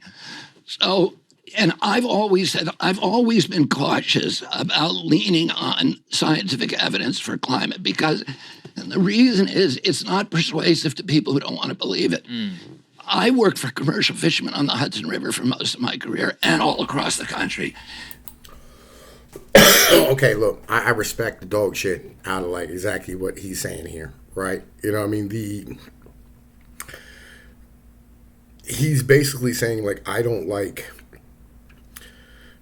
So, and I've always been cautious about leaning on scientific evidence for climate because the reason is it's not persuasive to people who don't want to believe it. I worked for commercial fishermen on the Hudson River for most of my career and all across the country. Okay, look, I respect the dog shit out of like exactly what he's saying here, right? You know what I mean? He's basically saying like, I don't like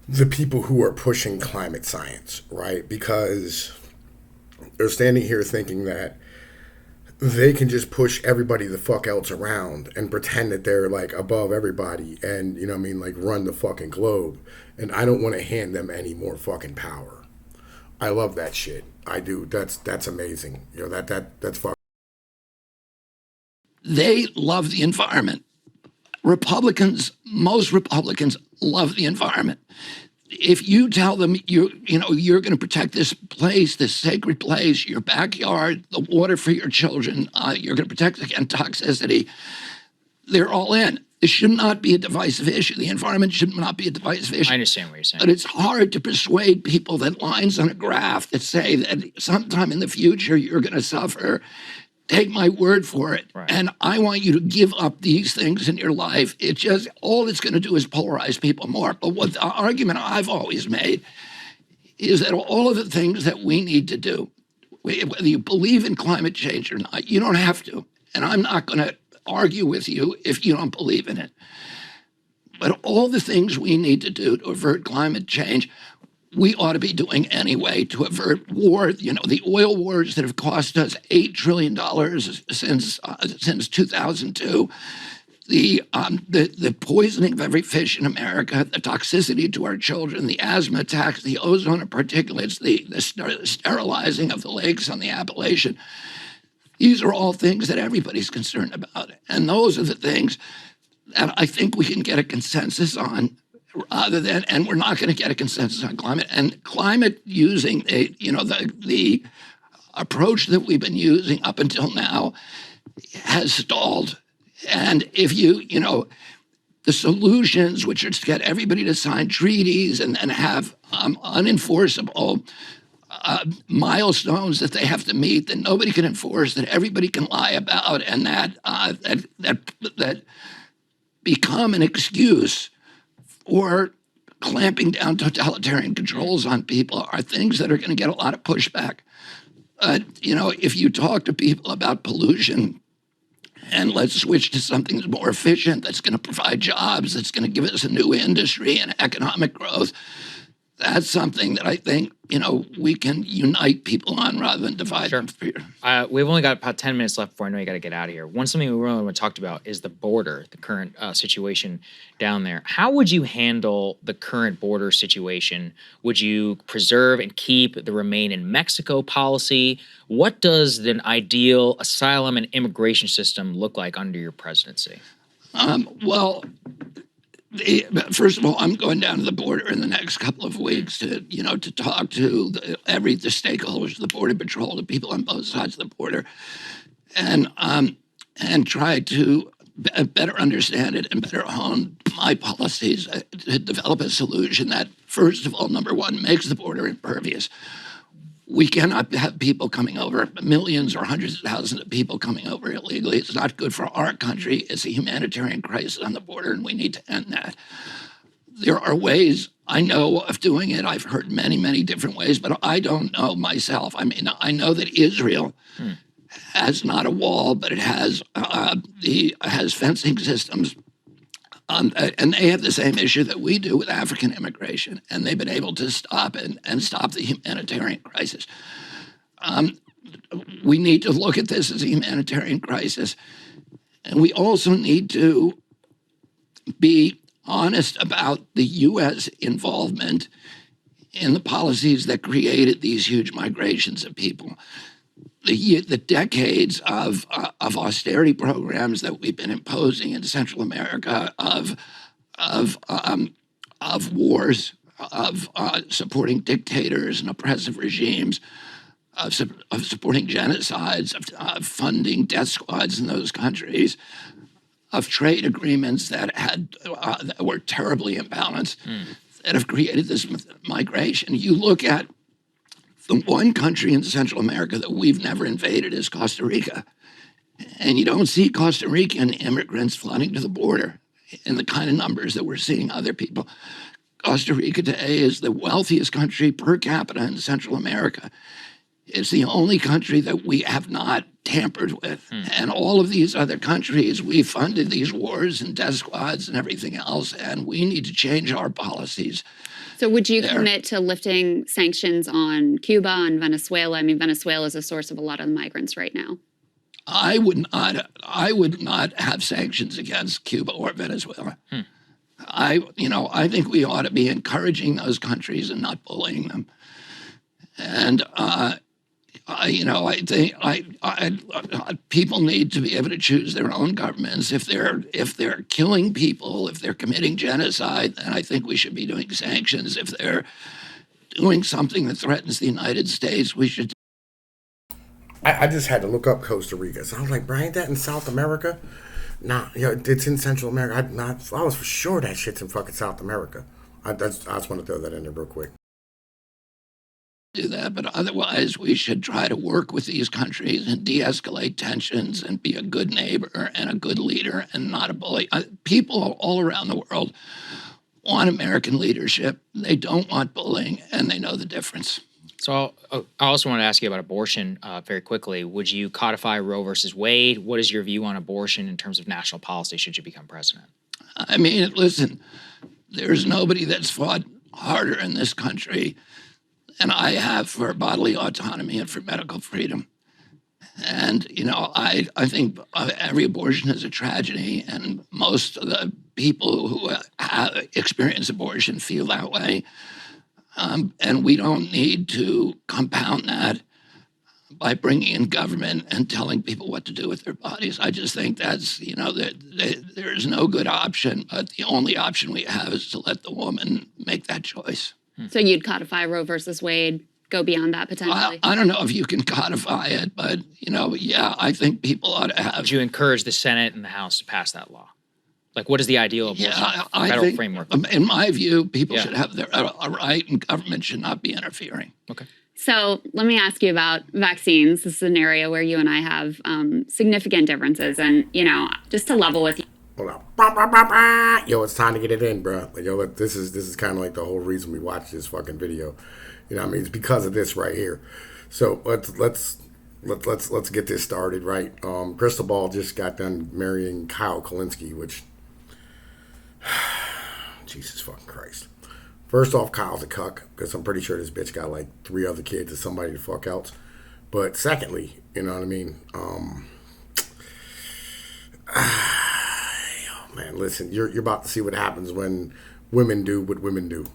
the people who are pushing climate science, right? Because they're standing here thinking that they can just push everybody the fuck else around and pretend that they're like above everybody and, like run the fucking globe. And I don't want to hand them any more fucking power. I love that shit. I do. That's amazing. That's fucking. They love the environment. Most Republicans love the environment. If you tell them you're going to protect this place, this sacred place, your backyard, the water for your children, you're going to protect against toxicity, they're all in. This should not be a divisive issue. The environment should not be a divisive issue. I understand what you're saying. But it's hard to persuade people that lines on a graph that say that sometime in the future you're going to suffer. Take my word for it. Right. And I want you to give up these things in your life. It just, all it's going to do is polarize people more. But what the argument I've always made is that all of the things that we need to do, whether you believe in climate change or not, you don't have to. And I'm not going to argue with you if you don't believe in it. But all the things we need to do to avert climate change, we ought to be doing anyway to avert war. You know, the oil wars that have cost us $8 trillion since 2002, the poisoning of every fish in America, the toxicity to our children, the asthma attacks, the ozone and particulates, the sterilizing of the lakes on the Appalachian. These are all things that everybody's concerned about. And those are the things that I think we can get a consensus on rather than, and we're not going to get a consensus on climate. And climate using, the approach that we've been using up until now has stalled. And if the solutions, which are to get everybody to sign treaties and have unenforceable milestones that they have to meet that nobody can enforce, that everybody can lie about, and that become an excuse for clamping down totalitarian controls on people, are things that are going to get a lot of pushback. If you talk to people about pollution, and let's switch to something that's more efficient, that's going to provide jobs, that's going to give us a new industry and economic growth, that's something that I think, we can unite people on rather than divide them. We've only got about 10 minutes left before I know you got to get out of here. Something we really want to talk about is the border, the current situation down there. How would you handle the current border situation? Would you preserve and keep the Remain in Mexico policy? What does an ideal asylum and immigration system look like under your presidency? First of all, I'm going down to the border in the next couple of weeks to talk to the stakeholders of the Border Patrol, the people on both sides of the border, and try to better understand it and better hone my policies to develop a solution that, first of all, number one, makes the border impervious. We cannot have people coming over, millions or hundreds of thousands of people coming over illegally. It's not good for our country. It's a humanitarian crisis on the border, and we need to end that. There are ways I know of doing it. I've heard many, many different ways, but I don't know myself. I mean, I know that Israel has not a wall, but it has has fencing systems. And they have the same issue that we do with African immigration, and they've been able to stop and stop the humanitarian crisis. We need to look at this as a humanitarian crisis, and we also need to be honest about the U.S. involvement in the policies that created these huge migrations of people. The decades of austerity programs that we've been imposing in Central America, of wars, of supporting dictators and oppressive regimes, of supporting genocides, of funding death squads in those countries, of trade agreements that were terribly imbalanced, that have created this migration. You look at the one country in Central America that we've never invaded is Costa Rica. And you don't see Costa Rican immigrants flooding to the border in the kind of numbers that we're seeing other people. Costa Rica today is the wealthiest country per capita in Central America. It's the only country that we have not tampered with. And all of these other countries, we funded these wars and death squads and everything else, and we need to change our policies. So would you commit to lifting sanctions on Cuba and Venezuela? I mean, Venezuela is a source of a lot of the migrants right now. I would not have sanctions against Cuba or Venezuela. I think we ought to be encouraging those countries and not bullying them. And I think people need to be able to choose their own governments. If they're killing people, if they're committing genocide, then I think we should be doing sanctions. If they're doing something that threatens the United States, we should. I just had to look up Costa Rica. So I was like, Brian, ain't that in South America? Nah, it's in Central America. I was for sure that shit's in fucking South America. I just want to throw that in there real quick. Do that, but otherwise we should try to work with these countries and de-escalate tensions and be a good neighbor and a good leader and not a bully. People all around the world want American leadership. They don't want bullying, and they know the difference. So I also want to ask you about abortion very quickly. Would you codify Roe versus Wade? What is your view on abortion in terms of national policy should you become president? I mean, listen, there's nobody that's fought harder in this country than I have for bodily autonomy and for medical freedom. And, I think every abortion is a tragedy, and most of the people who experience abortion feel that way. And we don't need to compound that by bringing in government and telling people what to do with their bodies. I just think that's, there is no good option, but the only option we have is to let the woman make that choice. So you'd codify Roe versus Wade, go beyond that potentially? I don't know if you can codify it, but, yeah, I think people ought to have. Would you encourage the Senate and the House to pass that law? Like, what is the ideal abortion federal think, framework? In my view, people should have a right, and government should not be interfering. Okay. So let me ask you about vaccines. This is an area where you and I have significant differences. And, just to level with you. Hold on. Yo, it's time to get it in, bro. This is kind of like the whole reason we watch this fucking video. It's because of this right here. So let's get this started, right? Krystal Ball just got done marrying Kyle Kalinske, which Jesus fucking Christ. First off, Kyle's a cuck, because I'm pretty sure this bitch got like 3 other kids and somebody to fuck else. But secondly, you know what I mean? Man, listen, you're about to see what happens when women do what women do.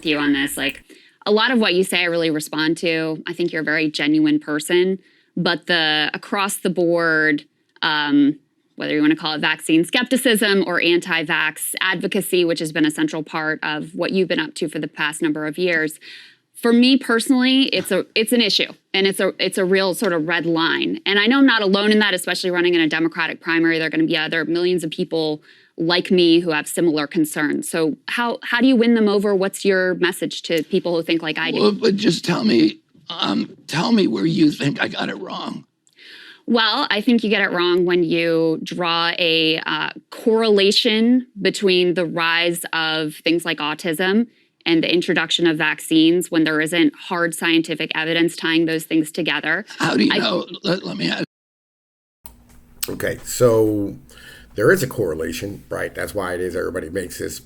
You on this, like, a lot of what you say I really respond to. I think you're a very genuine person, but the across the board, whether you want to call it vaccine skepticism or anti-vax advocacy, which has been a central part of what you've been up to for the past number of years. For me personally, it's an issue, and it's a real sort of red line. And I know I'm not alone in that, especially running in a Democratic primary. There are going to be other millions of people like me who have similar concerns. So how do you win them over? What's your message to people who think like I do? Well, but just tell me where you think I got it wrong. Well, I think you get it wrong when you draw a correlation between the rise of things like autism and the introduction of vaccines when there isn't hard scientific evidence tying those things together. How do you know? Let me ask. Okay, so there is a correlation, right? That's why it is everybody makes this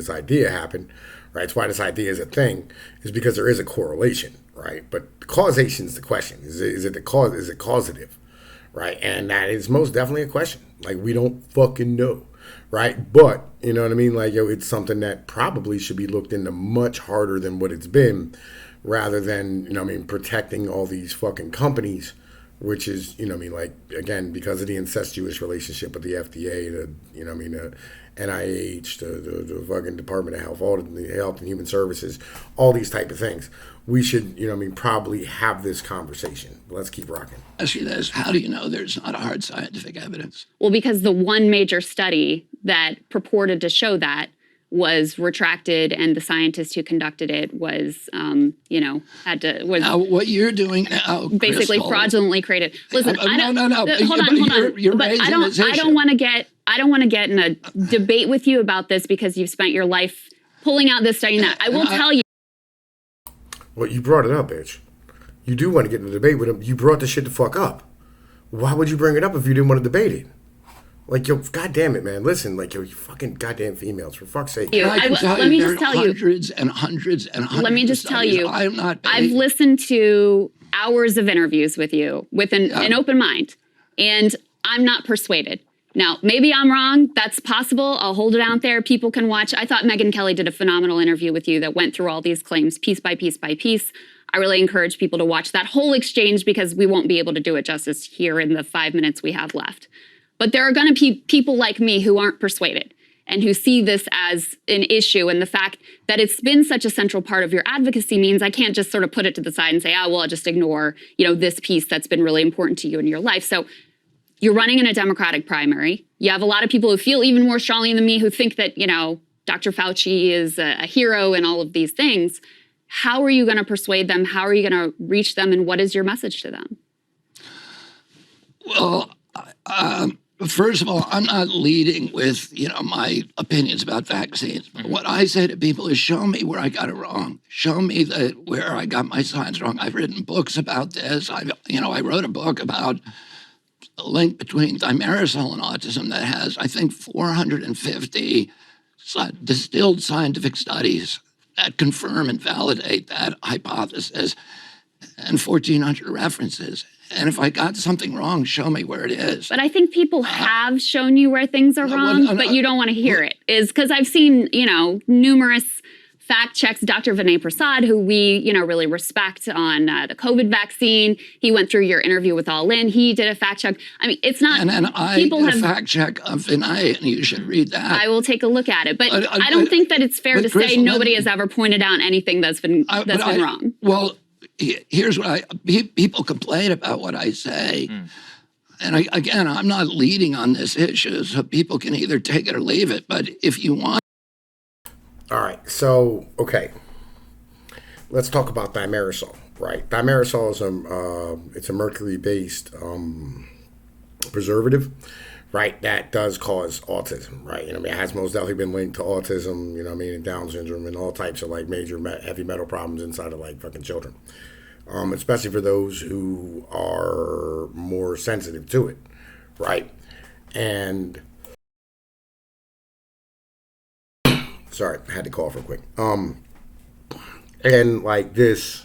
idea happen, right? It's why this idea is a thing, is because there is a correlation, right? But causation is the question. Is it causative, right? And that is most definitely a question. Like, we don't fucking know, right? But, you know what I mean? Like, it's something that probably should be looked into much harder than what it's been, rather than, protecting all these fucking companies, which is, like, again, because of the incestuous relationship with the FDA, the NIH, the fucking Department of Health, all the Health and Human Services, all these type of things. We should, probably have this conversation. Let's keep rocking. Ask you this: how do you know there's not a hard scientific evidence? Well, because the one major study that purported to show that was retracted, and the scientist who conducted it was, Now, what you're doing now, basically Krystal, fraudulently created. Listen, no. Hold on. You're but raising this issue. I don't want to get in a debate with you about this because you've spent your life pulling out this study and that. I will tell you. Well, you brought it up, bitch. You do want to get in a debate with him. You brought the shit the fuck up. Why would you bring it up if you didn't want to debate it? Like, yo, goddamn it, man. Listen, like, yo, you fucking goddamn females, for fuck's sake. Let me just tell you. Hundreds and hundreds and hundreds. Let me just tell you. I'm not. I've listened to hours of interviews with you with an open mind, and I'm not persuaded. Now, maybe I'm wrong. That's possible. I'll hold it out there. People can watch. I thought Megyn Kelly did a phenomenal interview with you that went through all these claims piece by piece by piece. I really encourage people to watch that whole exchange because we won't be able to do it justice here in the 5 minutes we have left. But there are going to be people like me who aren't persuaded and who see this as an issue. And the fact that it's been such a central part of your advocacy means I can't just sort of put it to the side and say, well, I'll just ignore, this piece that's been really important to you in your life. So you're running in a Democratic primary. You have a lot of people who feel even more strongly than me who think that, Dr. Fauci is a hero and all of these things. How are you going to persuade them? How are you going to reach them? And what is your message to them? Well, first of all, I'm not leading with, my opinions about vaccines. But what I say to people is show me where I got it wrong. Show me where I got my science wrong. I've written books about this. I wrote a book about a link between thimerosal and autism that has, I think, 450 distilled scientific studies that confirm and validate that hypothesis, and 1,400 references. And if I got something wrong, show me where it is. But I think people have shown you where things are wrong, but you don't want to hear it. Is because I've seen, numerous fact checks. Dr. Vinay Prasad, who we, really respect on the COVID vaccine. He went through your interview with All In. He did a fact check. I mean, it's not. And I did a fact check of Vinay, and you should read that. I will take a look at it. But I don't think that it's fair to say nobody has ever pointed out anything that's been wrong. Well, here's what people complain about what I say. And again, I'm not leading on this issue, so people can either take it or leave it. But if you want. All right, so, okay. Let's talk about thimerosal, right? Thimerosal is it's a mercury-based preservative, right? That does cause autism, right? It has most definitely been linked to autism, and Down syndrome and all types of, major heavy metal problems inside of, fucking children. Especially for those who are more sensitive to it, right? And sorry, I had to cough real quick. And this,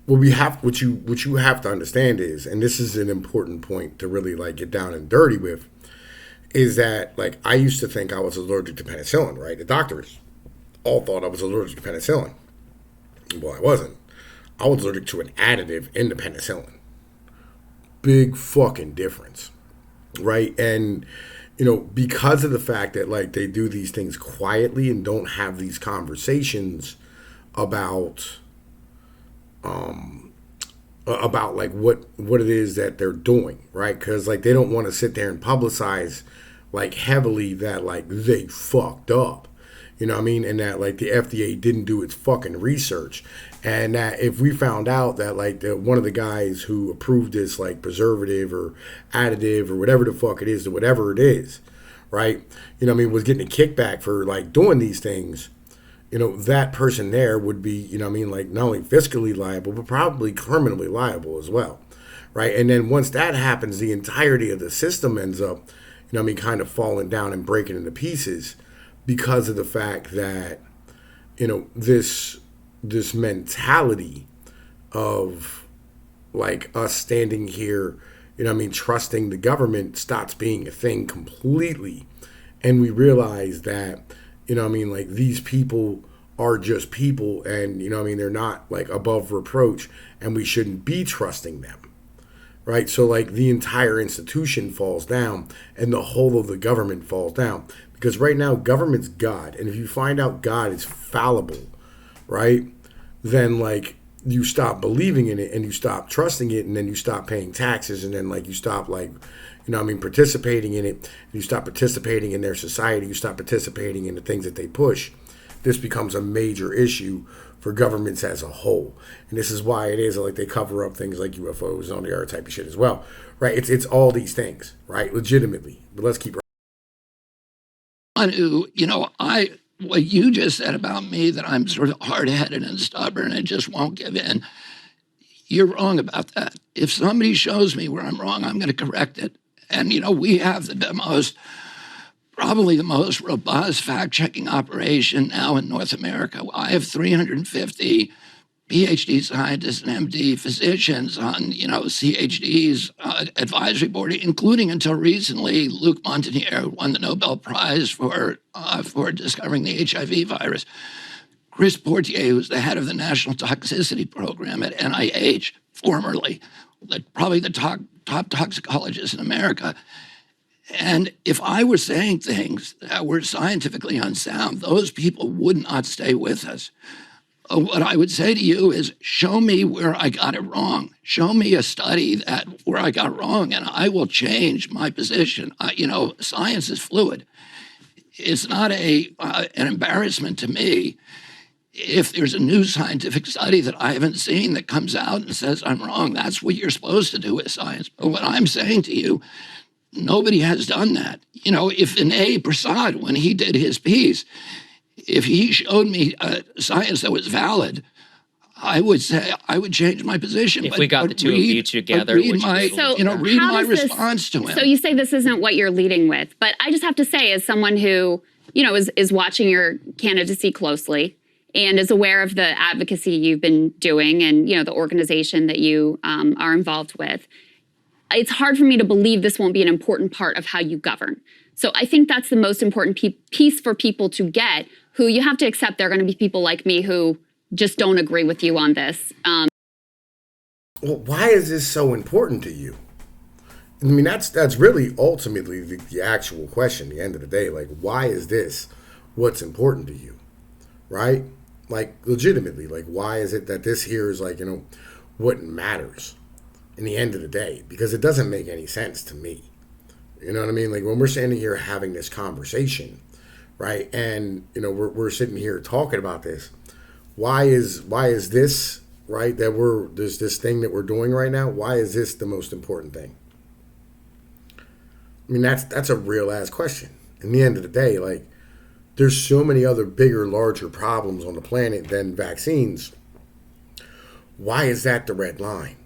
what you have to understand is, and this is an important point to really get down and dirty with, is that I used to think I was allergic to penicillin, right? The doctors all thought I was allergic to penicillin. Well, I wasn't. I was allergic to an additive in the penicillin. Big fucking difference, right? And because of the fact that they do these things quietly and don't have these conversations about what it is that they're doing, right? Because they don't want to sit there and publicize heavily that they fucked up, and that the FDA didn't do its fucking research, and that if we found out that one of the guys who approved this preservative or additive or whatever the fuck it is, or whatever it is, right, was getting a kickback for doing these things, that person there would be, not only fiscally liable, but probably criminally liable as well, right? And then once that happens, the entirety of the system ends up, kind of falling down and breaking into pieces because of the fact that, this mentality of us standing here, trusting the government stops being a thing completely. And we realize that, these people are just people, and, they're not above reproach, and we shouldn't be trusting them. Right? So the entire institution falls down and the whole of the government falls down, because right now government's God. And if you find out God is fallible, right, then you stop believing in it and you stop trusting it, and then you stop paying taxes, and then you stop participating in it, and you stop participating in their society, you stop participating in the things that they push. This becomes a major issue for governments as a whole. And this is why it is they cover up things like UFOs and all the other type of shit as well, right? It's all these things, right? Legitimately. But let's keep what you just said about me, that I'm sort of hard-headed and stubborn and just won't give in, you're wrong about that. If somebody shows me where I'm wrong, I'm going to correct it. And, we have probably the most robust fact-checking operation now in North America. I have 350 PhD scientists and MD physicians on, CHD's advisory board, including until recently Luc Montagnier, who won the Nobel Prize for discovering the HIV virus. Chris Portier, who's the head of the National Toxicity Program at NIH, formerly, probably the top toxicologist in America. And if I were saying things that were scientifically unsound, those people would not stay with us. What I would say to you is show me where I got it wrong. Show me a study where I got wrong, and I will change my position. Science is fluid. It's not an embarrassment to me if there's a new scientific study that I haven't seen that comes out and says I'm wrong. That's what you're supposed to do with science. But what I'm saying to you, nobody has done that. If Vinay Prasad, when he did his piece, if he showed me science that was valid, I would say I would change my position. If we got the two of you together, read my response to him. So you say this isn't what you're leading with, but I just have to say, as someone who is watching your candidacy closely and is aware of the advocacy you've been doing and the organization that you are involved with, it's hard for me to believe this won't be an important part of how you govern. So I think that's the most important piece for people to get, who you have to accept there are going to be people like me who just don't agree with you on this. Well, why is this so important to you? I mean, that's really ultimately the actual question at the end of the day. Like, why is this what's important to you, right? Like, legitimately, like, why is it that this here is like, what matters in the end of the day? Because it doesn't make any sense to me. You know what I mean? Like, when we're standing here having this conversation, right? And, we're sitting here talking about this. Why is this, right, that there's this thing that we're doing right now? Why is this the most important thing? I mean, that's a real ass question. In the end of the day, like, there's so many other bigger, larger problems on the planet than vaccines. Why is that the red line,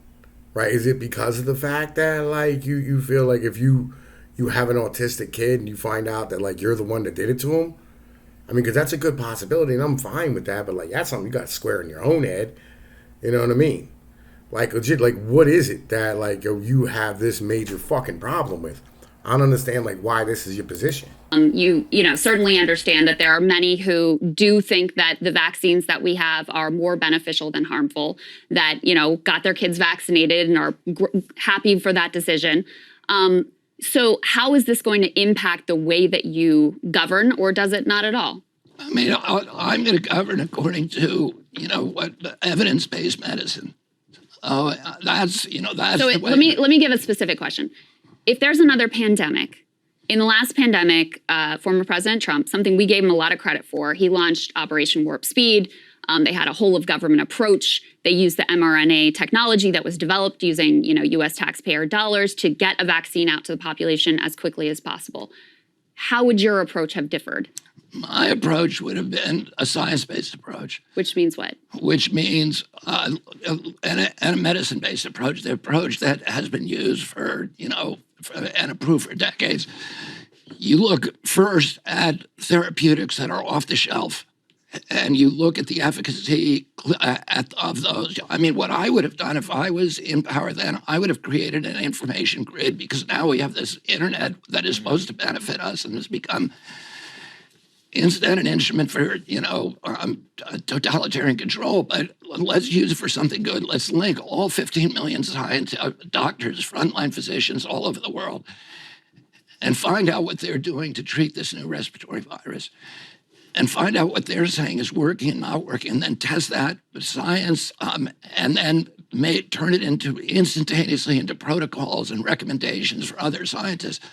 right? Is it because of the fact that, like, you feel like if you have an autistic kid and you find out that, like, you're the one that did it to him? I mean, because that's a good possibility, and I'm fine with that, but, like, that's something you got to square in your own head. You know what I mean? Like, legit, like, what is it that, like, you have this major fucking problem with? I don't understand, like, why this is your position. You certainly understand that there are many who do think that the vaccines that we have are more beneficial than harmful, that, got their kids vaccinated and are happy for that decision. So how is this going to impact the way that you govern, or does it not at all? I mean, I'm going to govern according to, evidence-based medicine. That's so the way. Let me give a specific question. If there's another pandemic, in the last pandemic, former President Trump, something we gave him a lot of credit for, he launched Operation Warp Speed. They had a whole of government approach. They used the mRNA technology that was developed using, U.S. taxpayer dollars to get a vaccine out to the population as quickly as possible. How would your approach have differed? My approach would have been a science-based approach. Which means what? Which means and a medicine-based approach, the approach that has been used for, and approved for decades. You look first at therapeutics that are off the shelf, and you look at the efficacy of those. I mean, what I would have done if I was in power then, I would have created an information grid, because now we have this internet that is supposed to benefit us and has become instead an instrument for, totalitarian control. But let's use it for something good. Let's link all 15 million doctors, frontline physicians all over the world, and find out what they're doing to treat this new respiratory virus, and find out what they're saying is working and not working, and then test that with science, and then turn it instantaneously into protocols and recommendations for other scientists.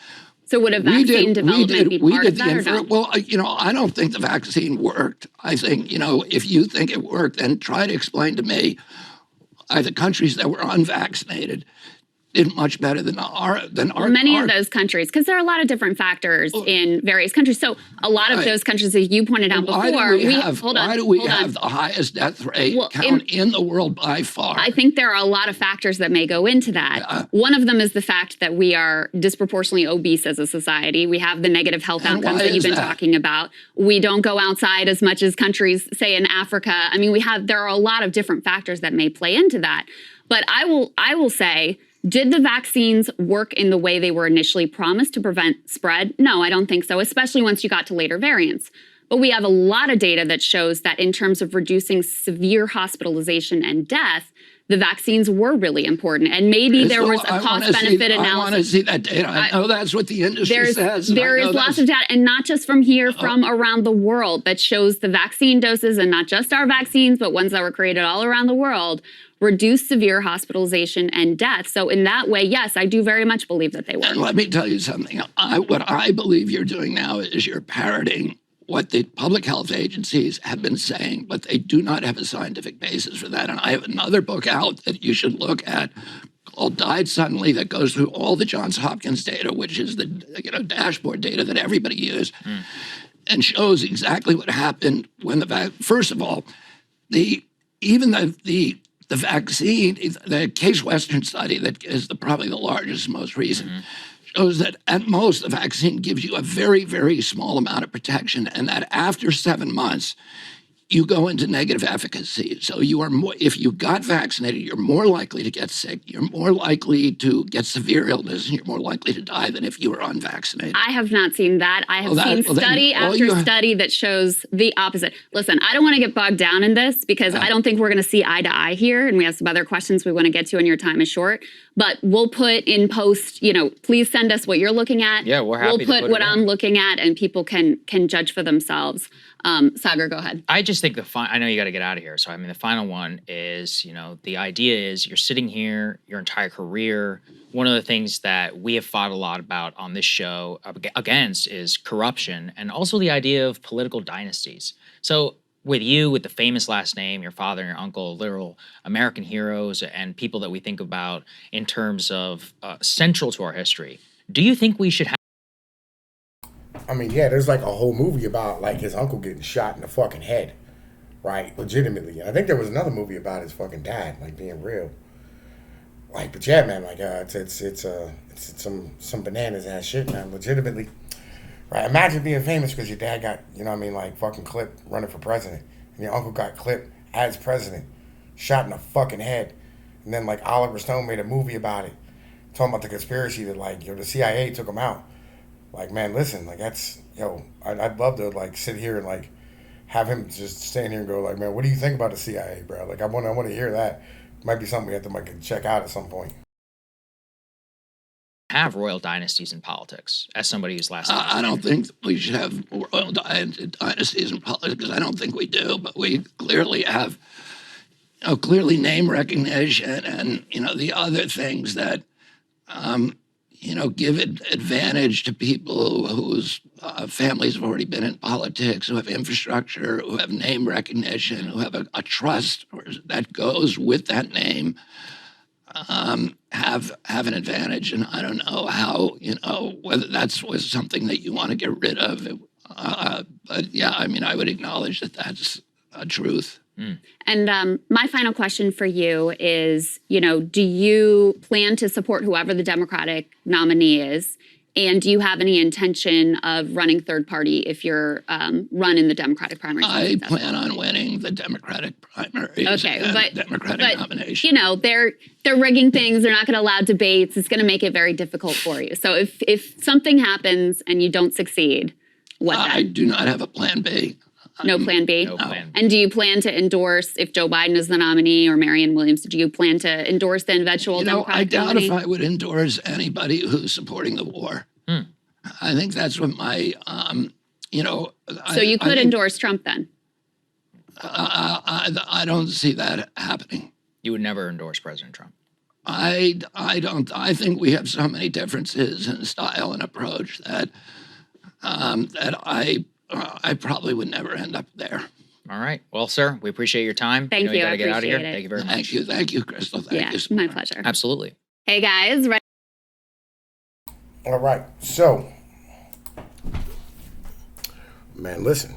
So would a vaccine development be part of that or not? Well, I don't think the vaccine worked. I think, if you think it worked, then try to explain to me the countries that were unvaccinated did much better than our. Many of those countries, because there are a lot of different factors in various countries. So a lot of those countries, as you pointed out before, why do we have the highest death rate in the world by far? I think there are a lot of factors that may go into that. One of them is the fact that we are disproportionately obese as a society. We have the negative health outcomes that you've been talking about. We don't go outside as much as countries, say in Africa. I mean, there are a lot of different factors that may play into that. But I will say, did the vaccines work in the way they were initially promised to prevent spread? No, I don't think so, especially once you got to later variants. But we have a lot of data that shows that in terms of reducing severe hospitalization and death, the vaccines were really important, and maybe there was a cost-benefit analysis. I want to see that data. I know that's what the industry says. There is lots of data, and not just from here, from around the world, that shows the vaccine doses, and not just our vaccines, but ones that were created all around the world, reduce severe hospitalization and death. So in that way, yes, I do very much believe that they work. And let me tell you something. What I believe you're doing now is you're parroting what the public health agencies have been saying, but they do not have a scientific basis for that. And I have another book out that you should look at called Died Suddenly, that goes through all the Johns Hopkins data, which is the dashboard data that everybody uses, and shows exactly what happened when first of all, the vaccine, the Case Western study that is probably the largest, most recent, shows that at most the vaccine gives you a very, very small amount of protection, and that after 7 months, you go into negative efficacy. So you are more, if you got vaccinated, you're more likely to get sick, you're more likely to get severe illness, and you're more likely to die than if you were unvaccinated. I have not seen that. I have seen study after study that shows the opposite. Listen, I don't want to get bogged down in this because I don't think we're going to see eye to eye here, and we have some other questions we want to get to, and your time is short. But we'll put in post, please send us what you're looking at. Yeah, we're happy to We'll put what I'm in. looking at, and people can judge for themselves. Sagar, go ahead. I just think I know you got to get out of here. So, the final one is, the idea is you're sitting here your entire career. One of the things that we have fought a lot about on this show against is corruption, and also the idea of political dynasties. So with you, with the famous last name, your father and your uncle, literal American heroes and people that we think about in terms of central to our history, do you think we should have? There's like a whole movie about like his uncle getting shot in the fucking head, right? Legitimately. I think there was another movie about his fucking dad, like being real. Like, but yeah, man, like it's some bananas ass shit, man. Legitimately, right? Imagine being famous because your dad got, like fucking clipped running for president, and your uncle got clipped as president, shot in the fucking head, and then like Oliver Stone made a movie about it, talking about the conspiracy that like the CIA took him out. Like, man, listen, like that's, I'd love to like sit here and like have him just stand here and go like, man, what do you think about the CIA, bro? Like, I want to hear that. Might be something we have to like check out at some point. Have royal dynasties in politics, as somebody who's last. I don't think we should have royal dynasties in politics, because I don't think we do, but we clearly have, clearly name recognition and, the other things that, give advantage to people whose families have already been in politics, who have infrastructure, who have name recognition, who have a trust that goes with that name, have an advantage. And I don't know how, whether was something that you want to get rid of. But yeah, I would acknowledge that that's a truth. And my final question for you is, do you plan to support whoever the Democratic nominee is? And do you have any intention of running third party if you're running the Democratic primary? I plan on winning the Democratic primaries. Okay, but Democratic nomination. They're rigging things. They're not going to allow debates. It's going to make it very difficult for you. So if something happens and you don't succeed, what then? I do not have a plan B. No plan B? No plan B. And do you plan to endorse, if Joe Biden is the nominee or Marianne Williamson, do you plan to endorse the eventual Democratic nominee? I doubt if I would endorse anybody who's supporting the war. I think that's what my, So you could endorse Trump then? I don't see that happening. You would never endorse President Trump? I don't. I think we have so many differences in style and approach that I probably would never end up there. All right. Well, sir, we appreciate your time. Thank you. You got to get out of here. It. Thank you very much. Thank you, Krystal. Thank you. My pleasure. Absolutely. Hey, guys. All right. So, man, listen.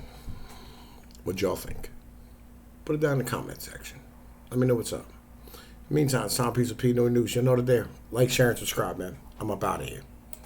What y'all think? Put it down in the comment section. Let me know what's up. Meantime, it's Tom Piece of Pnoid News. You know the there. Like, share, and subscribe, man. I'm up out of here.